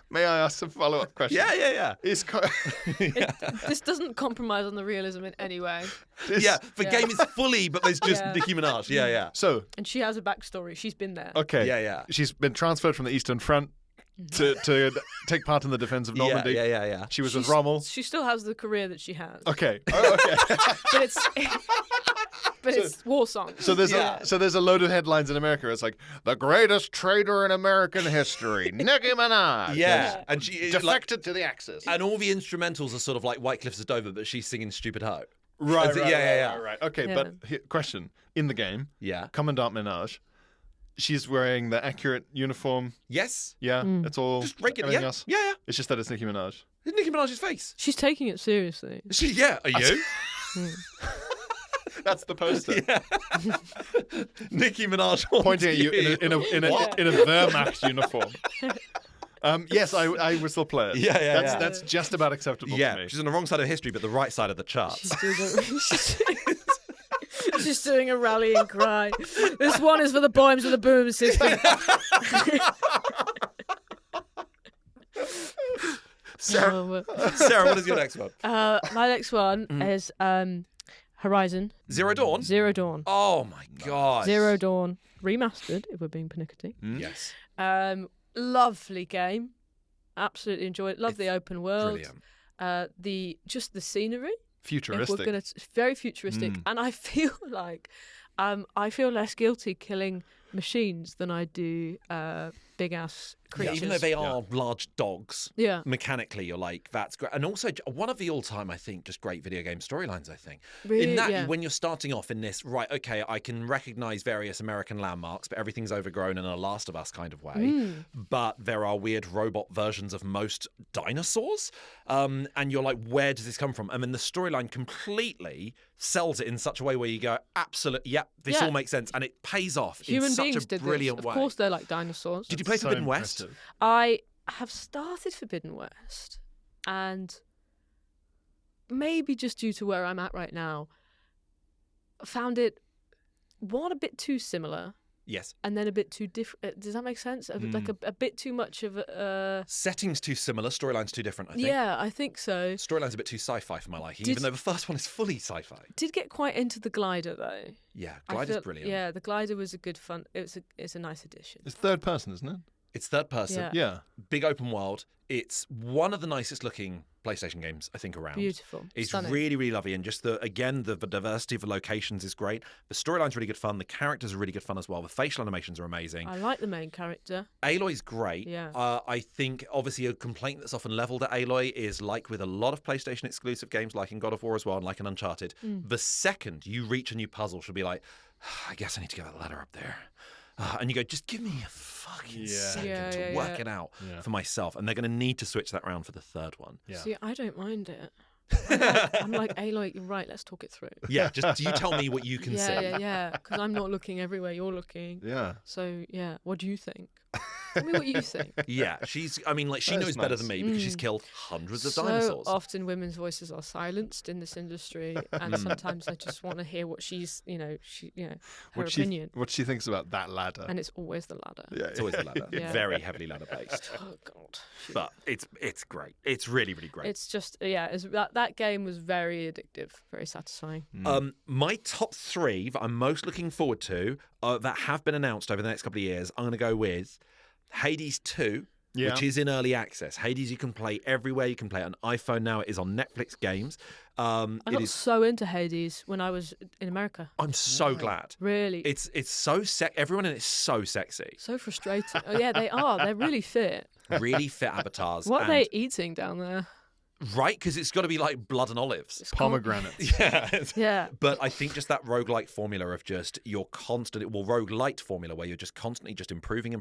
May I ask some follow-up questions? Yeah. Is This doesn't compromise on the realism in any way. The game is fully, but there's just Yeah. Nicki Minaj. Yeah. So, And she has a backstory. She's been there. okay. Yeah. She's been transferred from the Eastern Front to take part in the defense of Normandy. Yeah. She was with Rommel. She still has the career that she has. Okay. Oh, okay. But it's war songs. So there's Yeah. there's a load of headlines in America. It's like the greatest traitor in American history, Nicki Minaj. Yeah. And she is like, Defected to the Axis. and all the instrumentals are sort of like White Cliffs of Dover, but she's singing Stupid Ho. Right. Yeah. Right. Okay, Yeah. but question: in the game, Yeah. Commandant Minaj, she's wearing the accurate uniform. Yes. Yeah, it's all Just regular. everything Yeah. else. Yeah. It's just that it's Nicki Minaj. It's Nicki Minaj's face. She's taking it seriously. Yeah. Are you? That's the poster Nicki Minaj pointing at you in a Wehrmacht uniform. Yes, I would still play it. Yeah. That's just about acceptable to Yeah, me. she's on the wrong side of history, but the right side of the charts. She's doing a rallying cry. This one is for the bombs of the boom system. Sarah, what is your next one? My next one is Horizon Zero Dawn? Zero Dawn. Oh my god. Zero Dawn remastered, if we're being pernickety. Yes. Lovely game. Absolutely enjoyed it. Love the open world. Brilliant. The scenery. Futuristic. It's very futuristic, and I feel like I feel less guilty killing machines than I do big ass creatures. Even though they are large dogs, Yeah. mechanically you're like, that's great. And also one of the all-time, I think, just great video game storylines, I think. Really, in that, yeah. when you're starting off in this, right, okay, I can recognize various American landmarks, but everything's overgrown in a Last of Us kind of way. But there are weird robot versions of most dinosaurs. And you're like, where does this come from? And then the storyline completely sells it in such a way where you go, absolutely, yep, this Yeah. all makes sense. And it pays off Human in such beings a did brilliant this. way. Of course, they're like dinosaurs. Did you play So Forbidden West? impressive. I have started Forbidden West, and maybe just due to where I'm at right now, found it a bit too similar, Yes. and then a bit too different. Does that make sense? Like a bit too much of a. Settings too similar, storylines too different, I think. Yeah, I think so. Storyline's a bit too sci-fi for my liking, Did- even though the first one is fully sci-fi. Did get quite into the glider though. Yeah, I Glider's feel- brilliant. Yeah, the glider was a good fun. It's a nice addition. It's third person, isn't it? It's third person. Yeah. Yeah. Big open world. It's one of the nicest looking PlayStation games, I think, around. Beautiful. It's Stunning. really, really lovely. And just the diversity of the locations is great. The storyline's really good fun. The characters are really good fun as well. The facial animations are amazing. I like the main character. Aloy's great. Yeah. I think, obviously, a complaint that's often levelled at Aloy is, like with a lot of PlayStation exclusive games, like in God of War as well, and like in Uncharted, the second you reach a new puzzle, she'll be like, I guess I need to get that ladder up there. And you go, just give me a fucking second to work it out for myself. And they're going to need to switch that round for the third one. Yeah. See, I don't mind it. I'm like, Aloy, you're right, let's talk it through. Yeah, just you tell me what you can see. Yeah. Because I'm not looking everywhere you're looking. Yeah. So, yeah, what do you think? Tell me what you think. Yeah, she knows better than me because she's killed hundreds of dinosaurs. So often women's voices are silenced in this industry, and sometimes I just want to hear what she's, her opinion. What she thinks about that ladder. And it's always the ladder. Yeah. It's always the ladder. Yeah. Very heavily ladder based. Oh, God. But it's great. It's really, really great. It's just, that game was very addictive, very satisfying. My top 3 that I'm most looking forward to that have been announced over the next couple of years, I'm going to go with Hades 2, which is in early access. Hades you can play everywhere. You can play it on iPhone now. It is on Netflix Games. I got so into Hades when I was in America. I'm so glad. Really. It's so everyone in it is so sexy. So frustrating. Oh, yeah, they are. They're really fit. Really fit avatars. What are and- they eating down there? Right, because it's got to be like blood and olives. Pomegranate. Yeah. Yeah. But I think just that roguelike formula of just your constant, roguelite formula where you're just constantly just improving.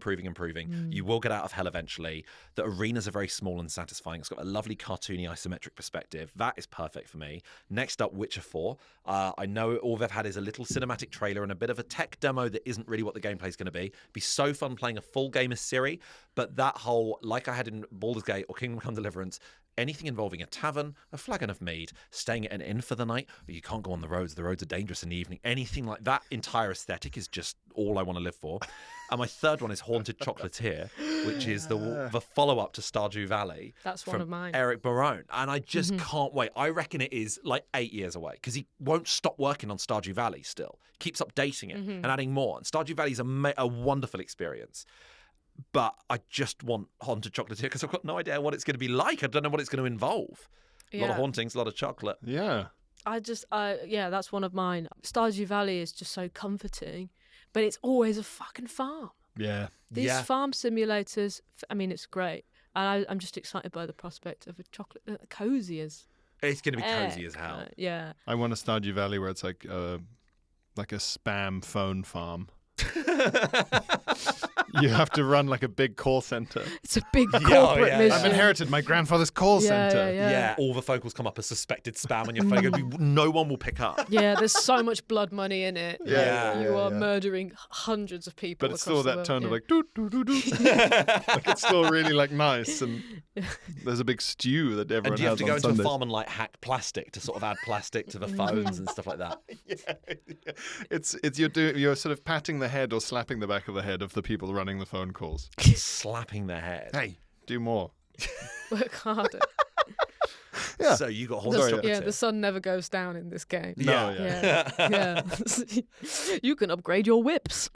You will get out of hell eventually. The arenas are very small and satisfying. It's got a lovely cartoony isometric perspective. That is perfect for me. Next up, Witcher 4. I know all they've had is a little cinematic trailer and a bit of a tech demo that isn't really what the gameplay is going to be. It'd be so fun playing a full game as Ciri, but that whole, like I had in Baldur's Gate or Kingdom Come Deliverance, anything involving a tavern, a flagon of mead, staying at an inn for the night, or you can't go on the roads are dangerous in the evening, anything like that entire aesthetic is just all I want to live for. And my third one is Haunted Chocolatier, which is the follow-up to Stardew Valley. That's one of mine. Eric Barone. And I just can't wait. I reckon it is like 8 years away because he won't stop working on Stardew Valley still. Keeps updating it and adding more. And Stardew Valley is a wonderful experience. But I just want Haunted Chocolatier because I've got no idea what it's going to be like. I don't know what it's going to involve. A lot of hauntings, a lot of chocolate. Yeah. That's one of mine. Stardew Valley is just so comforting, but it's always a fucking farm. Yeah. These farm simulators, I mean, it's great. And I'm just excited by the prospect of a chocolate, cozy as It's going to be cozy as hell. Yeah. I want a Stardew Valley where it's like a spam phone farm. You have to run like a big call center. It's a big corporate mission. I've inherited my grandfather's call center. Yeah. All the phone calls come up as suspected spam on your phone. No one will pick up. Yeah, there's so much blood money in it. You are murdering hundreds of people. But it's still across the that world. tone of like doo doo doo doo. Like it's still really like nice, and there's a big stew that everyone And do you have has to go on into Sundays. a farm and like hack plastic to sort of add plastic to the phones and stuff like that? It's you're sort of patting the head or slapping the back of the head of the people running the phone calls. Slapping their head. Hey, do more. Work harder. Yeah. So you got Haunted Chocolatier. Yeah, the sun never goes down in this game. No, Yeah. You can upgrade your whips.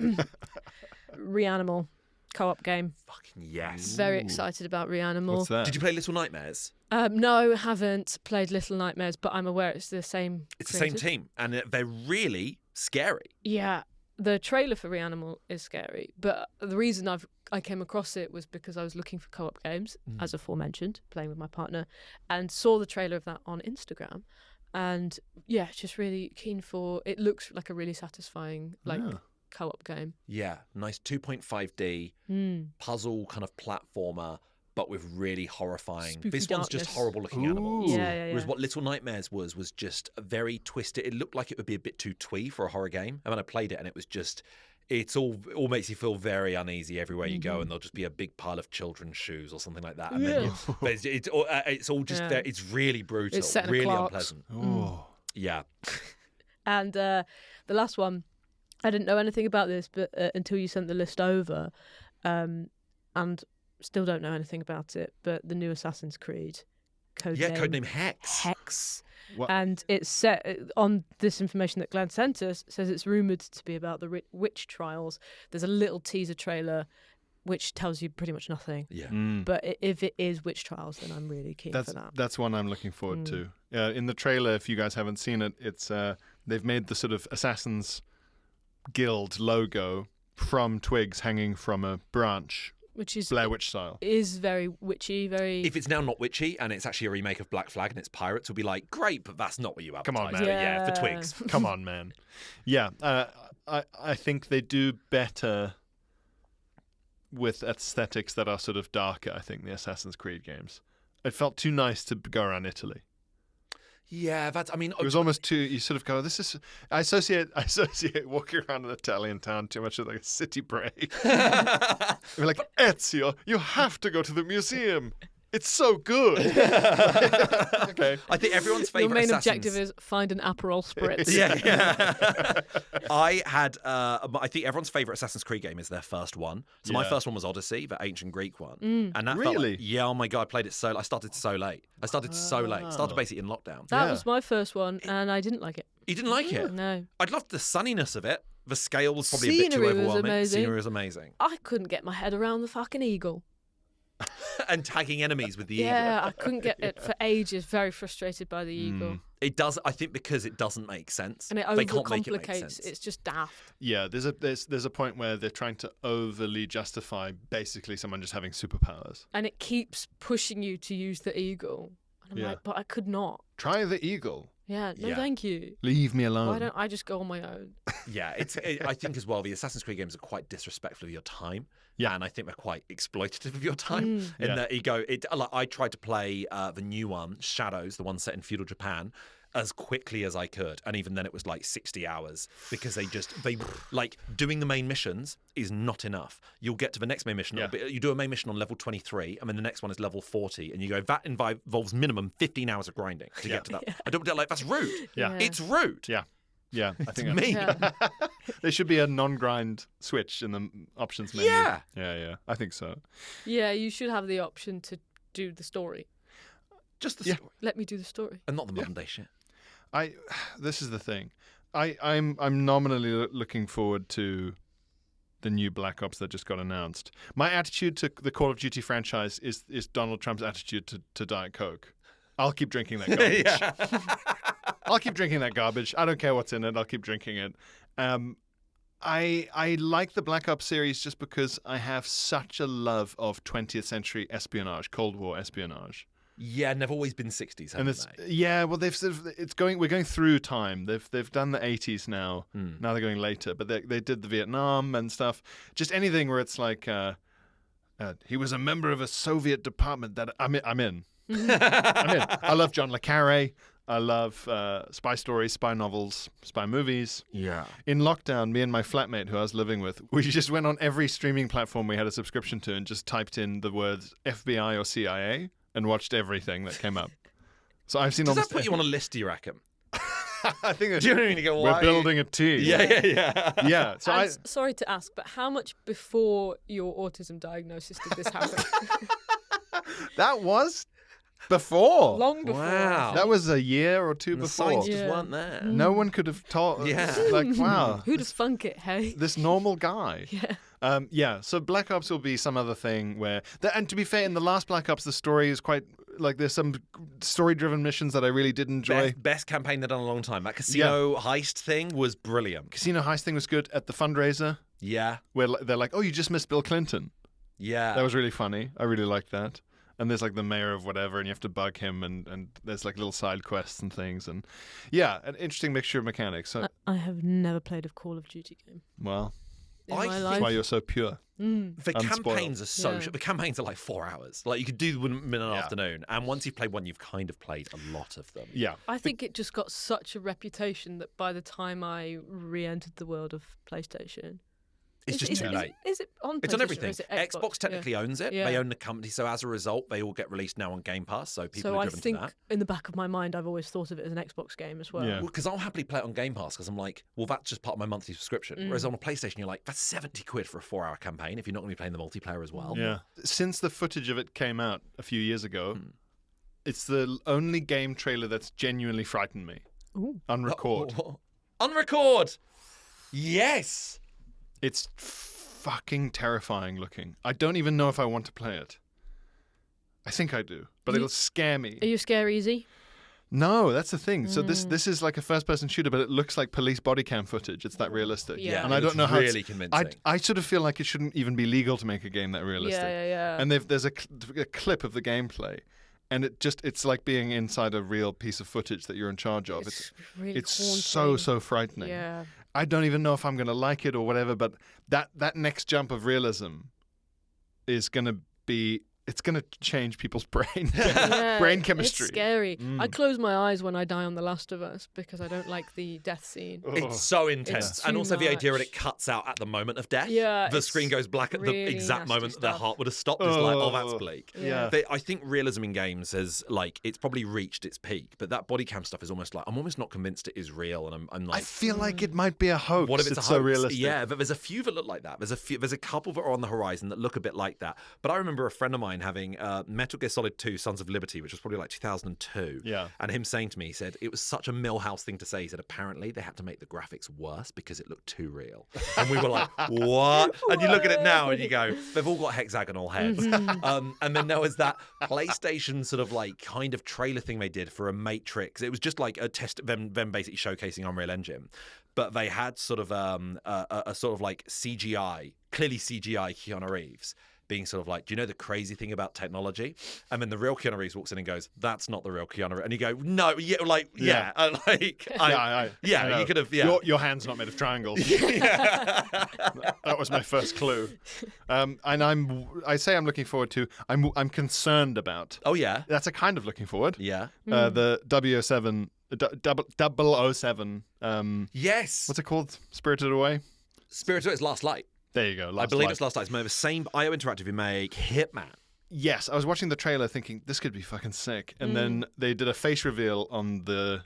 Reanimal co-op game. Fucking yes. Very excited about Reanimal. What's that? Did you play Little Nightmares? No, haven't played Little Nightmares, but I'm aware it's the same. It's the same creators. team, and they're really scary. Yeah, the trailer for Reanimal is scary, but the reason I came across it was because I was looking for co-op games, as aforementioned, playing with my partner, and saw the trailer of that on Instagram, and yeah, just really keen for. It looks like a really satisfying co-op game. Yeah, nice 2.5D puzzle kind of platformer, but with really horrifying. Spooky this one's just darkness. horrible looking animals. Yeah. Whereas what Little Nightmares was just very twisted. It looked like it would be a bit too twee for a horror game. And when I played it, and it was just, it's all makes you feel very uneasy everywhere you go, and there'll just be a big pile of children's shoes or something like that. And then it's all just very, it's really brutal, It's set in a really Clark's. unpleasant. Oh. Yeah. And the last one, I didn't know anything about this, but until you sent the list over, and still don't know anything about it. But the new Assassin's Creed, codename Hex. Hex, What? and it's set on this information that Glenn sent us. Says it's rumored to be about the witch trials. There's a little teaser trailer which tells you pretty much nothing. Yeah. But if it is Witch Trials, then I'm really keen for that. That's one I'm looking forward to. In the trailer, if you guys haven't seen it, it's they've made the sort of Assassin's Guild logo from twigs hanging from a branch, Which is Blair Witch style. is very witchy, very. If it's now not witchy and it's actually a remake of Black Flag and it's pirates, we'll be like, great, but that's not what you Come on, advertised. man. Yeah, for twigs. Come on, man. Yeah, I think they do better with aesthetics that are sort of darker. I think the Assassin's Creed games. It felt too nice to go around Italy. Yeah, I mean, It was almost too. You sort of go, this is. I associate walking around an Italian town too much with like a city break. We're like, Ezio, you have to go to the museum. It's so good. Okay. I think everyone's Your favorite main Assassins... objective is find an Aperol Spritz. Yeah. I think everyone's favorite Assassin's Creed game is their first one. So my Yeah. first one was Odyssey, the ancient Greek one. And that felt Really? like, yeah, oh my God, I played it I started so late. Started basically in lockdown. That Yeah. was my first one, and I didn't like it. You didn't like it? No. I loved the sunniness of it. The scale was probably a bit too Scenery was overwhelming. amazing. Scenery was amazing. I couldn't get my head around the fucking eagle. And tagging enemies with the Yeah, eagle. I couldn't get it for ages. Very frustrated by the eagle. It does, I think, because it doesn't make sense. And it They can't make it make overcomplicates. sense. It's just daft. Yeah, there's a point where they're trying to overly justify basically someone just having superpowers. And it keeps pushing you to use the eagle. And I'm Yeah. like, but I could not. Try the eagle. Yeah, no Yeah. thank you. Leave me alone. Why don't I just go on my own? Yeah, I think as well, the Assassin's Creed games are quite disrespectful of your time. Yeah. And I think they're quite exploitative of your time. In Yeah. that you go, I tried to play the new one, Shadows, the one set in feudal Japan, as quickly as I could. And even then it was like 60 hours because they like doing the main missions is not enough. You'll get to the next main mission. Yeah. You do a main mission on level 23 and then the next one is level 40 and you go, that involves minimum 15 hours of grinding to get to that. I don't like, that's rude. Yeah. It's rude. Yeah. Yeah, I It's think mean. Yeah. there should be a non-grind switch in the options menu. Yeah. Yeah, I think so. Yeah, you should have the option to do the story. Just the Yeah. story. Let me do the story. And not the modern day shit. This is the thing. I'm nominally looking forward to the new Black Ops that just got announced. My attitude to the Call of Duty franchise is Donald Trump's attitude to Diet Coke. I'll keep drinking that garbage. I'll keep drinking that garbage. I don't care what's in it. I'll keep drinking it. I like the Black Ops series just because I have such a love of 20th century espionage, Cold War espionage. Yeah, and they've always been 60s, And haven't it's they? well, we're going through time. They've done the 80s now. Now they're going later, but they did the Vietnam and stuff. Just anything where it's like he was a member of a Soviet department that I'm in. I'm in. I love John le Carré. I love spy stories, spy novels, spy movies. Yeah. In lockdown, me and my flatmate, who I was living with, we just went on every streaming platform we had a subscription to and just typed in the words FBI or CIA and watched everything that came up. So I've seen Does that almost. put you on a list, do you reckon? I think Do you know what I mean? Go, we're why- building a team. Yeah. Yeah. So I. Sorry to ask, but how much before your autism diagnosis did this happen? That was before. Long before. Wow. That was a year or two And the before. signs just Yeah. weren't there. No one could have taught. Yeah. Like, wow. Who'd have thunk it, hey? This normal guy. Yeah. So Black Ops will be some other thing where, and to be fair, in the last Black Ops, the story is quite like there's some story-driven missions that I really did enjoy. Best campaign they've done in a long time. That casino heist thing was brilliant. Casino Heist thing was good at the fundraiser Yeah. where they're like, "Oh, you just missed Bill Clinton." Yeah. That was really funny. I really liked that. And there's like the mayor of whatever, and you have to bug him, and there's like little side quests and things, and yeah, an interesting mixture of mechanics. So, I have never played a Call of Duty game well, in I my think that's life. why you're so pure. The Unspoiled. campaigns are so Yeah. short. The campaigns are like 4 hours. Like you could do them in an Yeah. afternoon. And once you've played one, you've kind of played a lot of them. Yeah. I think it just got such a reputation that by the time I re-entered the world of PlayStation, It's just too late. Is it on PlayStation It's on or everything. is it Xbox technically owns it. Yeah. They own the company, so as a result, they all get released now on Game Pass. So people So are I driven think to that. in the back of my mind, I've always thought of it as an Xbox game as well. Yeah. Well, because I'll happily play it on Game Pass because I'm like, well, that's just part of my monthly subscription. Whereas on a PlayStation, you're like, that's 70 quid for a 4-hour campaign if you're not going to be playing the multiplayer as well. Yeah. Since the footage of it came out a few years ago, it's the only game trailer that's genuinely frightened me. Ooh. On record. On record. Yes. It's fucking terrifying looking. I don't even know if I want to play it. I think I do, but it'll scare me. Are you scare easy? No, that's the thing. So this is like a first-person shooter, but it looks like police body cam footage. It's that realistic. Yeah. And I don't know how really convincing. I sort of feel like it shouldn't even be legal to make a game that realistic. Yeah. And there's a clip of the gameplay, and it's like being inside a real piece of footage that you're in charge of. It's really It's haunting. so frightening. Yeah. I don't even know if I'm going to like it or whatever, but that next jump of realism is going to be. It's going to change people's brain brain chemistry. It's scary. I close my eyes when I die on The Last of Us because I don't like the death scene. It's so intense. It's And too also the idea that much. it cuts out at the moment of death. Yeah, The it's screen goes black at the really exact nasty moment that their stuff. heart would have stopped. It's like, oh, that's bleak. Yeah. I think realism in games has, like, it's probably reached its peak, but that body cam stuff is almost like, I'm almost not convinced it is real. And I'm I like, feel like it might be a hoax. what if it's a so hoax? realistic? Yeah, but there's a few that look like that. There's a couple that are on the horizon that look a bit like that. But I remember a friend of mine having Metal Gear Solid 2 Sons of Liberty, which was probably like 2002. Yeah. And him saying to me, he said, it was such a Millhouse thing to say. He said, apparently they had to make the graphics worse because it looked too real. And we were like, what? And you look at it now and you go, they've all got hexagonal heads. And then there was that PlayStation sort of like kind of trailer thing they did for a Matrix. It was just like a test, them basically showcasing Unreal Engine. But they had sort of a sort of like CGI, clearly CGI Keanu Reeves being sort of like, do you know the crazy thing about technology? And then the real Keanu Reeves walks in and goes, that's not the real Keanu Reeves. And you go, no, yeah, like, yeah. And like, I know. you could have, yeah. Your hand's not made of triangles. That was my first clue. And I say I'm looking forward to. I'm concerned about. Oh, yeah. That's a kind of looking forward. Yeah. The W07. 007. Yes. What's it called? Spirited Away. Spirited Away's Last Light. There you go. I Last believe Light. it's Last Light. It's made of the same IO Interactive who make Hitman. Yes, I was watching the trailer thinking this could be fucking sick, and then they did a face reveal on the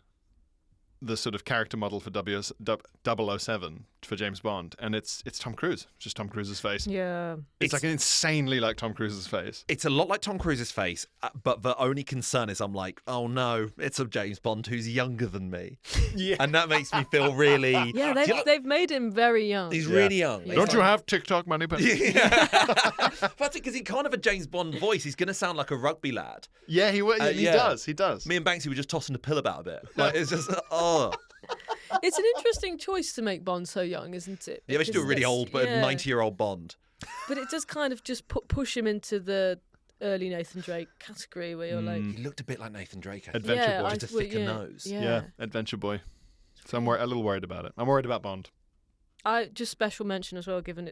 sort of character model for 007 for James Bond, and it's Tom Cruise. It's just Tom Cruise's face. Yeah. It's like insanely like Tom Cruise's face. It's a lot like Tom Cruise's face, but the only concern is I'm like, oh no, it's a James Bond who's younger than me. Yeah. And that makes me feel really... Yeah, Do you know- they've made him very young. He's really young. Yeah. Don't you have TikTok money? Yeah. That's it, because he can't have a James Bond voice. He's going to sound like a rugby lad. Yeah, he yeah. does. He does. Me and Banksy were just tossing the pill about a bit. Like, it's just, oh. It's an interesting choice to make Bond so young, isn't it? Yeah, we should do a Because really it's- old, but yeah. 90-year-old Bond. But it does kind of just push him into the early Nathan Drake category where you're like, He looked a bit like Nathan Drake. Adventure yeah, Boy. I Just a thought- thicker yeah, nose. Yeah. Adventure Boy. So I'm a little worried about it. I'm worried about Bond. I just special mention as well, given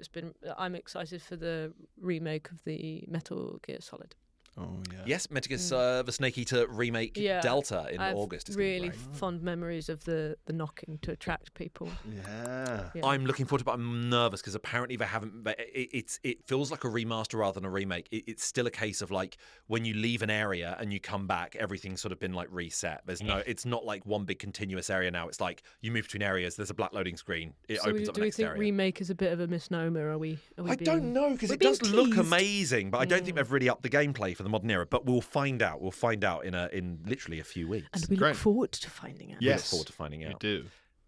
I'm excited for the remake of the Metal Gear Solid. Oh yeah. Yes, Metal Gear the Snake Eater remake Yeah, Delta in I have August. It's gonna be really great. fond memories of the knocking to attract people. Yeah. Yeah. I'm looking forward to it, but I'm nervous because apparently they haven't. It feels like a remaster rather than a remake. It's still a case of like when you leave an area and you come back, everything's sort of been like reset. There's no. It's not like one big continuous area now. It's like you move between areas. There's a black loading screen. It So opens up do the we next think area. remake is a bit of a misnomer? Are we I don't know because we're it does being look teased. amazing, but I don't think they've really upped the gameplay for the modern era. But we'll find out. We'll find out in literally a few weeks. And we Great. look forward to finding out. We look Yes. forward to finding You out. do.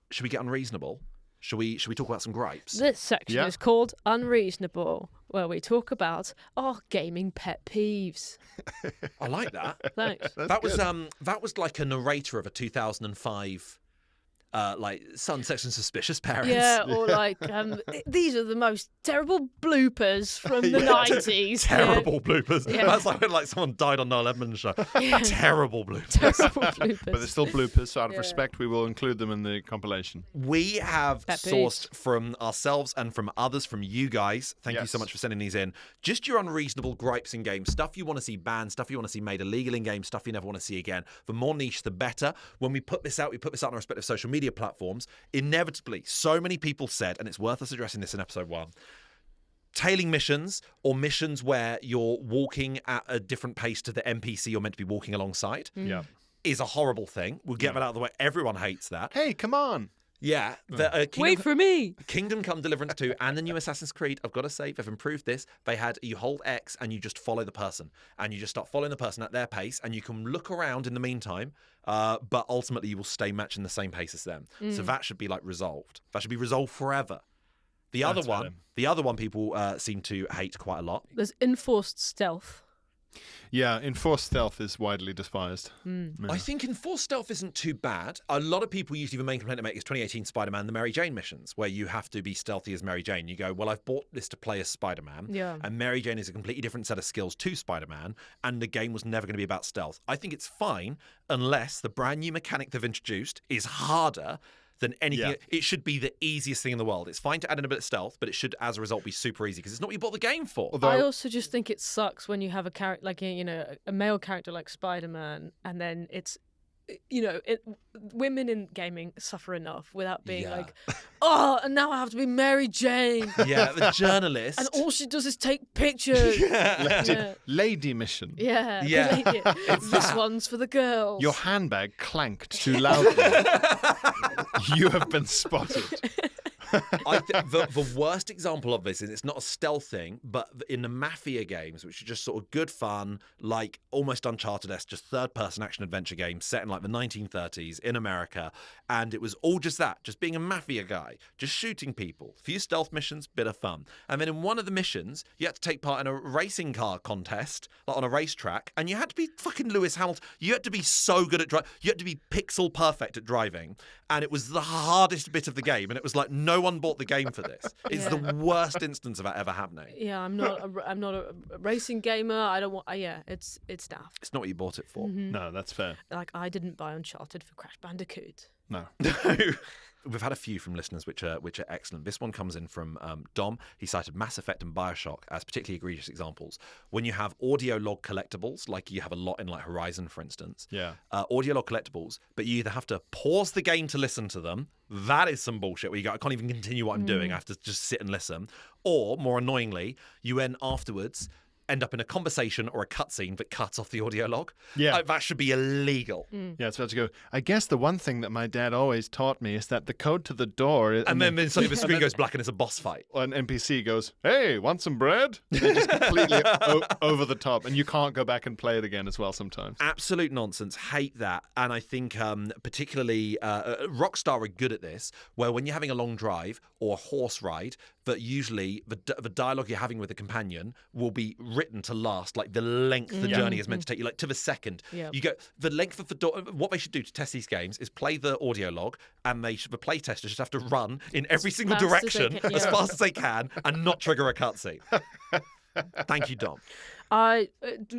Should we get unreasonable? Should we talk about some gripes? This section Yeah. is called Unreasonable, where we talk about our gaming pet peeves. I like that. Thanks. That was like a narrator of a 2005 like Sun Section Suspicious Parents. Yeah, or like these are the most terrible bloopers from the 90s. Terrible bloopers. Yeah. That's like when like someone died on Noel Edmonds' show. Yeah. Terrible bloopers. Terrible bloopers. But they're still bloopers, so out of Yeah. respect, we will include them in the compilation. We have Pet peeves. sourced from ourselves and from others, from you guys. Thank you so Yes. much for sending these in. Just your unreasonable gripes in games, stuff you want to see banned, stuff you want to see made illegal in games, stuff you never want to see again. The more niche, the better. When we put this out on our respective social media platforms. Inevitably, so many people said, and it's worth us addressing this in episode 1, tailing missions or missions where you're walking at a different pace to the NPC you're meant to be walking alongside Yeah. is a horrible thing. We'll get that out of the way. Everyone hates that. Hey, come on. Yeah. Wait for me. Kingdom Come Deliverance 2 and the new Assassin's Creed, I've got to say, they've improved this. They had, you hold X and you just follow the person. And you just start following the person at their pace and you can look around in the meantime, but ultimately you will stay matching the same pace as them. So that should be like resolved. That should be resolved forever. The other That's one, people seem to hate quite a lot. There's enforced stealth. Yeah, enforced stealth is widely despised. I think enforced stealth isn't too bad. A lot of people usually the main complaint to make is 2018 Spider-Man, the Mary Jane missions, where you have to be stealthy as Mary Jane. You go, well, I've bought this to play as Spider-Man, and Mary Jane is a completely different set of skills to Spider-Man, and the game was never going to be about stealth. I think it's fine unless the brand new mechanic they've introduced is harder than anything. Yeah. It should be the easiest thing in the world. It's fine to add in a bit of stealth, but it should, as a result, be super easy because it's not what you bought the game for. Although, I also just think it sucks when you have a character like a male character like Spider-Man, and then it's women in gaming suffer enough without being like, oh, and now I have to be Mary Jane. Yeah, the journalist. And all she does is take pictures. lady mission. Yeah. Yeah. This one's for the girls. Your handbag clanked too loudly. You have been spotted. The worst example of this is it's not a stealth thing, but in the Mafia games, which are just sort of good fun, like almost Uncharted-esque, just third-person action-adventure games set in like the 1930s in America, and it was all just that, just being a Mafia guy, just shooting people. Few stealth missions, bit of fun. And then in one of the missions, you had to take part in a racing car contest, like on a racetrack, and you had to be fucking Lewis Hamilton. You had to be so good at driving. You had to be pixel perfect at driving, and it was the hardest bit of the game, and it was like no one bought the game for this. It's the worst instance of that ever happening. Yeah, I'm not a racing gamer. I don't want. It's daft. It's not what you bought it for. No, that's fair. Like I didn't buy Uncharted for Crash Bandicoot. No. We've had a few from listeners which are excellent. This one comes in from Dom. He cited Mass Effect and Bioshock as particularly egregious examples. When you have audio log collectibles, like you have a lot in like Horizon, for instance, audio log collectibles, but you either have to pause the game to listen to them. That is some bullshit where you go, I can't even continue what I'm doing. I have to just sit and listen. Or, more annoyingly, you then afterwards end up in a conversation or a cutscene that cuts off the audio log. Yeah. That should be illegal. Yeah, it's about to go. I guess the one thing that my dad always taught me is that the code to the door... And then suddenly the screen goes black and it's a boss fight. An NPC goes, hey, want some bread? They're just completely over the top, and you can't go back and play it again as well sometimes. Absolute nonsense. Hate that. And I think particularly Rockstar are good at this, where when you're having a long drive or a horse ride, that usually the dialogue you're having with a companion will be written to last, like the length the journey is meant to take you, like to the second. Yeah. You go, the length of what they should do to test these games is play the audio log, and the play testers should have to run in every single fast as they direction can, as fast as they can and not trigger a cutscene. Thank you, Dom.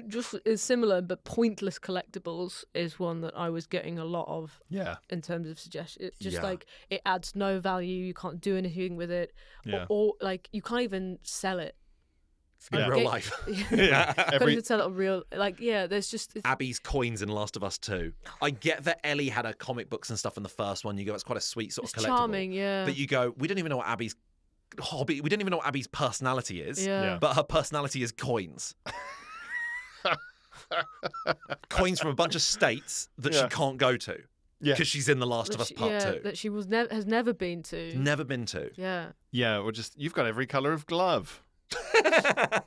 Just is similar, but pointless collectibles is one that I was getting a lot of. Yeah. In terms of suggestions, just like it adds no value. You can't do anything with it, Yeah. or like you can't even sell it. In real life. Yeah. Can't even sell it on real. Like there's just. Abby's coins in Last of Us 2. I get that Ellie had her comic books and stuff in the first one. You go, it's quite a sweet sort of collectible. Charming, yeah. But you go, we don't even know what Abby's hobby. We don't even know what Abby's personality is. Yeah. But her personality is coins. Coins from a bunch of states that she can't go to. Yeah. Because she's in The Last of Us Part 2. That she has never been to. Never been to. Yeah. Yeah, or just, you've got every colour of glove.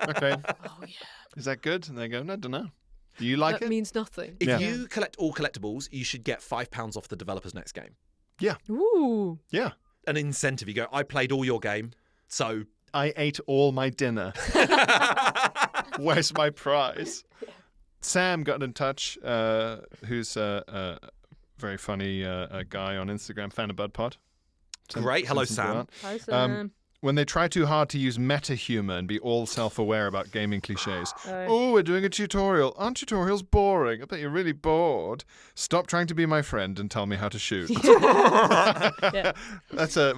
Okay. Oh yeah. Is that good? And they go, no, I don't know. Do you like That it? means nothing. If you collect all collectibles, you should get £5 off the developer's next game. Yeah. Ooh. Yeah. An incentive. You go, I played all your game, so... I ate all my dinner. Where's my prize? Sam got in touch, who's a very funny guy on Instagram, fan of BudPod. Great. Hello, Sam. Hi, Sam. When they try too hard to use meta humor and be all self-aware about gaming cliches. Oh, we're doing a tutorial. Aren't tutorials boring? I bet you're really bored. Stop trying to be my friend and tell me how to shoot. Yeah. That's a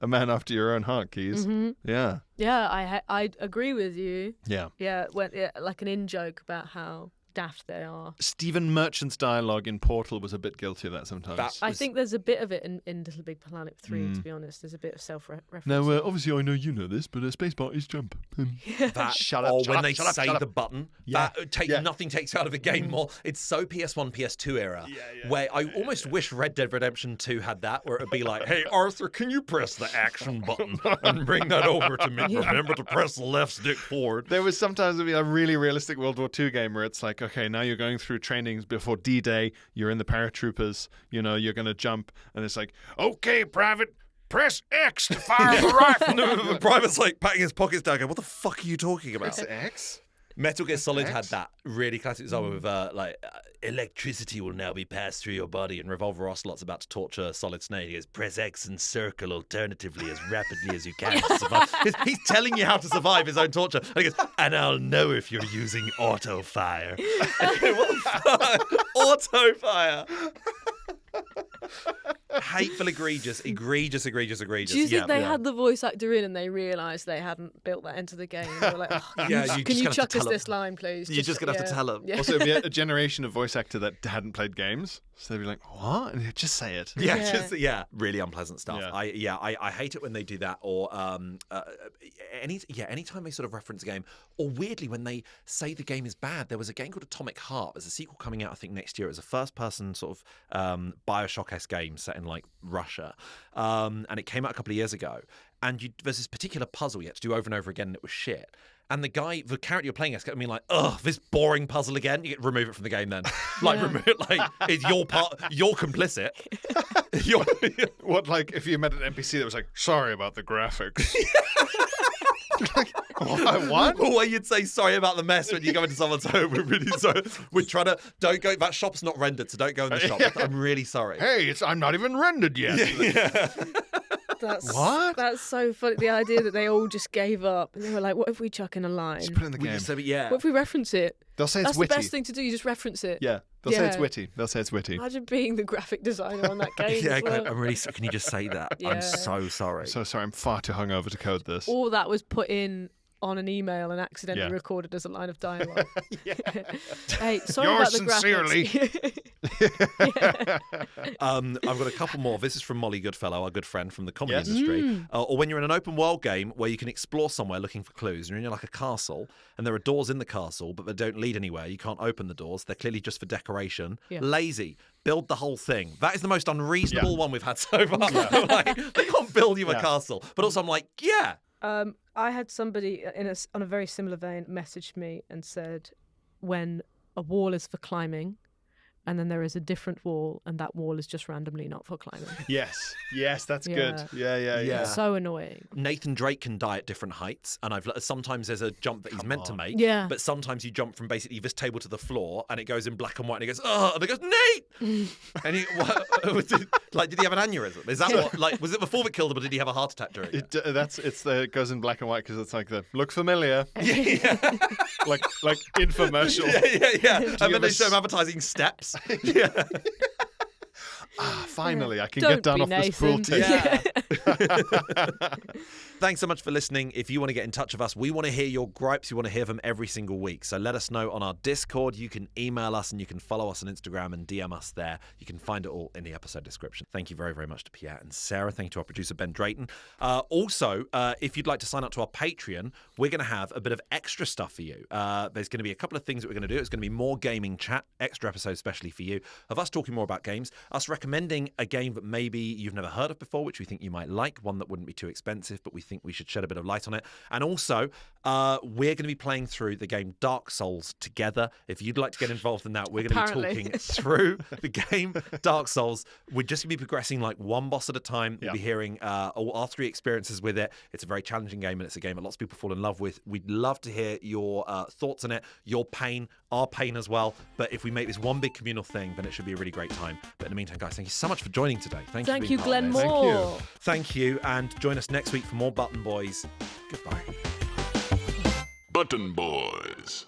man after your own heart, Keys. Mm-hmm. Yeah. Yeah, I agree with you. Yeah. Yeah, like an in-joke about how daft they are. Stephen Merchant's dialogue in Portal was a bit guilty of that sometimes. I think there's a bit of it in Little Big Planet 3, to be honest. There's a bit of self-reference. Now, obviously, I know you know this, but spacebar is jump. Shut up. Or shut when up, they shut up, say shut up. the button, Yeah. nothing takes you out of the game more. It's so PS1, PS2 era, where I almost wish Red Dead Redemption 2 had that, where it would be like, hey, Arthur, can you press the action button and bring that over to me? Remember to press the left stick forward. There was sometimes a really realistic World War II game where it's like, okay, now you're going through trainings before D-Day, you're in the paratroopers, you're going to jump, and it's like, okay, Private, Press X to fire the rifle. No, Private's like patting his pockets down, going, "What the fuck are you talking about?" Press X. Metal Gear Solid had that really classic song with electricity will now be passed through your body, and Revolver Ocelot's about to torture Solid Snake. He goes, press X and circle alternatively as rapidly as you can to survive. He's telling you how to survive his own torture. And he goes, and I'll know if you're using auto fire. What the fuck? Auto fire. Hateful, egregious. Do you think they had the voice actor in and they realised they hadn't built that into the game? They were like, can you chuck us this line, please? You're just going to have to tell them. Yeah. Also, it'd be a generation of voice actor that hadn't played games, so they'd be like, "What?" And they'd just say it. Really unpleasant stuff. Yeah. I hate it when they do that, or anytime they sort of reference a game, or weirdly when they say the game is bad. There was a game called Atomic Heart. There's a sequel coming out, I think, next year. It was a first-person sort of Bioshock-esque game set in like Russia, and it came out a couple of years ago. And there's this particular puzzle you had to do over and over again, and it was shit. And the character you're playing as kept being like, "Ugh, this boring puzzle again." You get remove it from the game then. Remove it. Like it's your part. You're complicit. What, like if you met an NPC that was like, "Sorry about the graphics." Like, what? Or where you'd say sorry about the mess when you go into someone's home. We're really sorry. We're trying to don't go. That shop's not rendered, so don't go in the shop. I'm really sorry. Hey, I'm not even rendered yet. What? That's so funny. The idea that they all just gave up and they were like, "What if we chuck in a line? Just put it in the game. What if we reference it?" They'll say That's it's witty. the best thing to do. You just reference it. Yeah, they'll say it's witty. They'll say it's witty. Imagine being the graphic designer on that game. as well. I'm really sorry. Can you just say that? Yeah. I'm so sorry. So sorry, I'm far too hungover to code this. All that was put in on an email and accidentally Yeah. recorded as a line of dialogue. Hey, sorry Yours about the sincerely. graphics. I've got a couple more. This is from Molly Goodfellow, our good friend from the comedy Yes. industry. Or when you're in an open world game where you can explore somewhere looking for clues, and you're in like a castle, and there are doors in the castle, but they don't lead anywhere. You can't open the doors. They're clearly just for decoration. Yeah. Lazy. Build the whole thing. That is the most unreasonable one we've had so far. Like, they can't build you a castle. But also I'm like, yeah. I had somebody on a very similar vein message me and said, when a wall is for climbing and then there is a different wall and that wall is just randomly not for climbing. Yes, that's Yeah. good. Yeah. So annoying. Nathan Drake can die at different heights, and sometimes there's a jump that he's meant to make. Yeah. But sometimes you jump from basically this table to the floor, and it goes in black and white, and he goes, "Oh!" And he goes, "Nate!" And he, did he have an aneurysm? Is that what? Like, was it before that killed him, or did he have a heart attack during it? It goes in black and white because it's like the look familiar, Yeah. like infomercial. Yeah. And then they show him advertising steps. Yeah. Finally, I can Don't get down be off this pool Nathan. table. Yeah. Thanks so much for listening. If you want to get in touch with us, we want to hear your gripes. We want to hear them every single week. So let us know on our Discord. You can email us and you can follow us on Instagram and DM us there. You can find it all in the episode description. Thank you very, very much to Pierre and Sarah. Thank you to our producer, Ben Drayton. Also, if you'd like to sign up to our Patreon, we're going to have a bit of extra stuff for you. There's going to be a couple of things that we're going to do. It's going to be more gaming chat, extra episodes especially for you, of us talking more about games, us recommending a game that maybe you've never heard of before, which we think you might like, one that wouldn't be too expensive, but we think we should shed a bit of light on it. And also, we're going to be playing through the game Dark Souls together. If you'd like to get involved in that, we're going to be talking through the game Dark Souls. We're just going to be progressing like one boss at a time. We'll be hearing all our 3 experiences with it. It's a very challenging game, and it's a game that lots of people fall in love with. We'd love to hear your thoughts on it, your pain, our pain as well. But if we make this one big communal thing, then it should be a really great time. But in the meantime, guys, thank you so much for joining today. Thank you, for being part of Glenn this. Moore. Thank you, and join us next week for more Button Boys. Goodbye. Button Boys.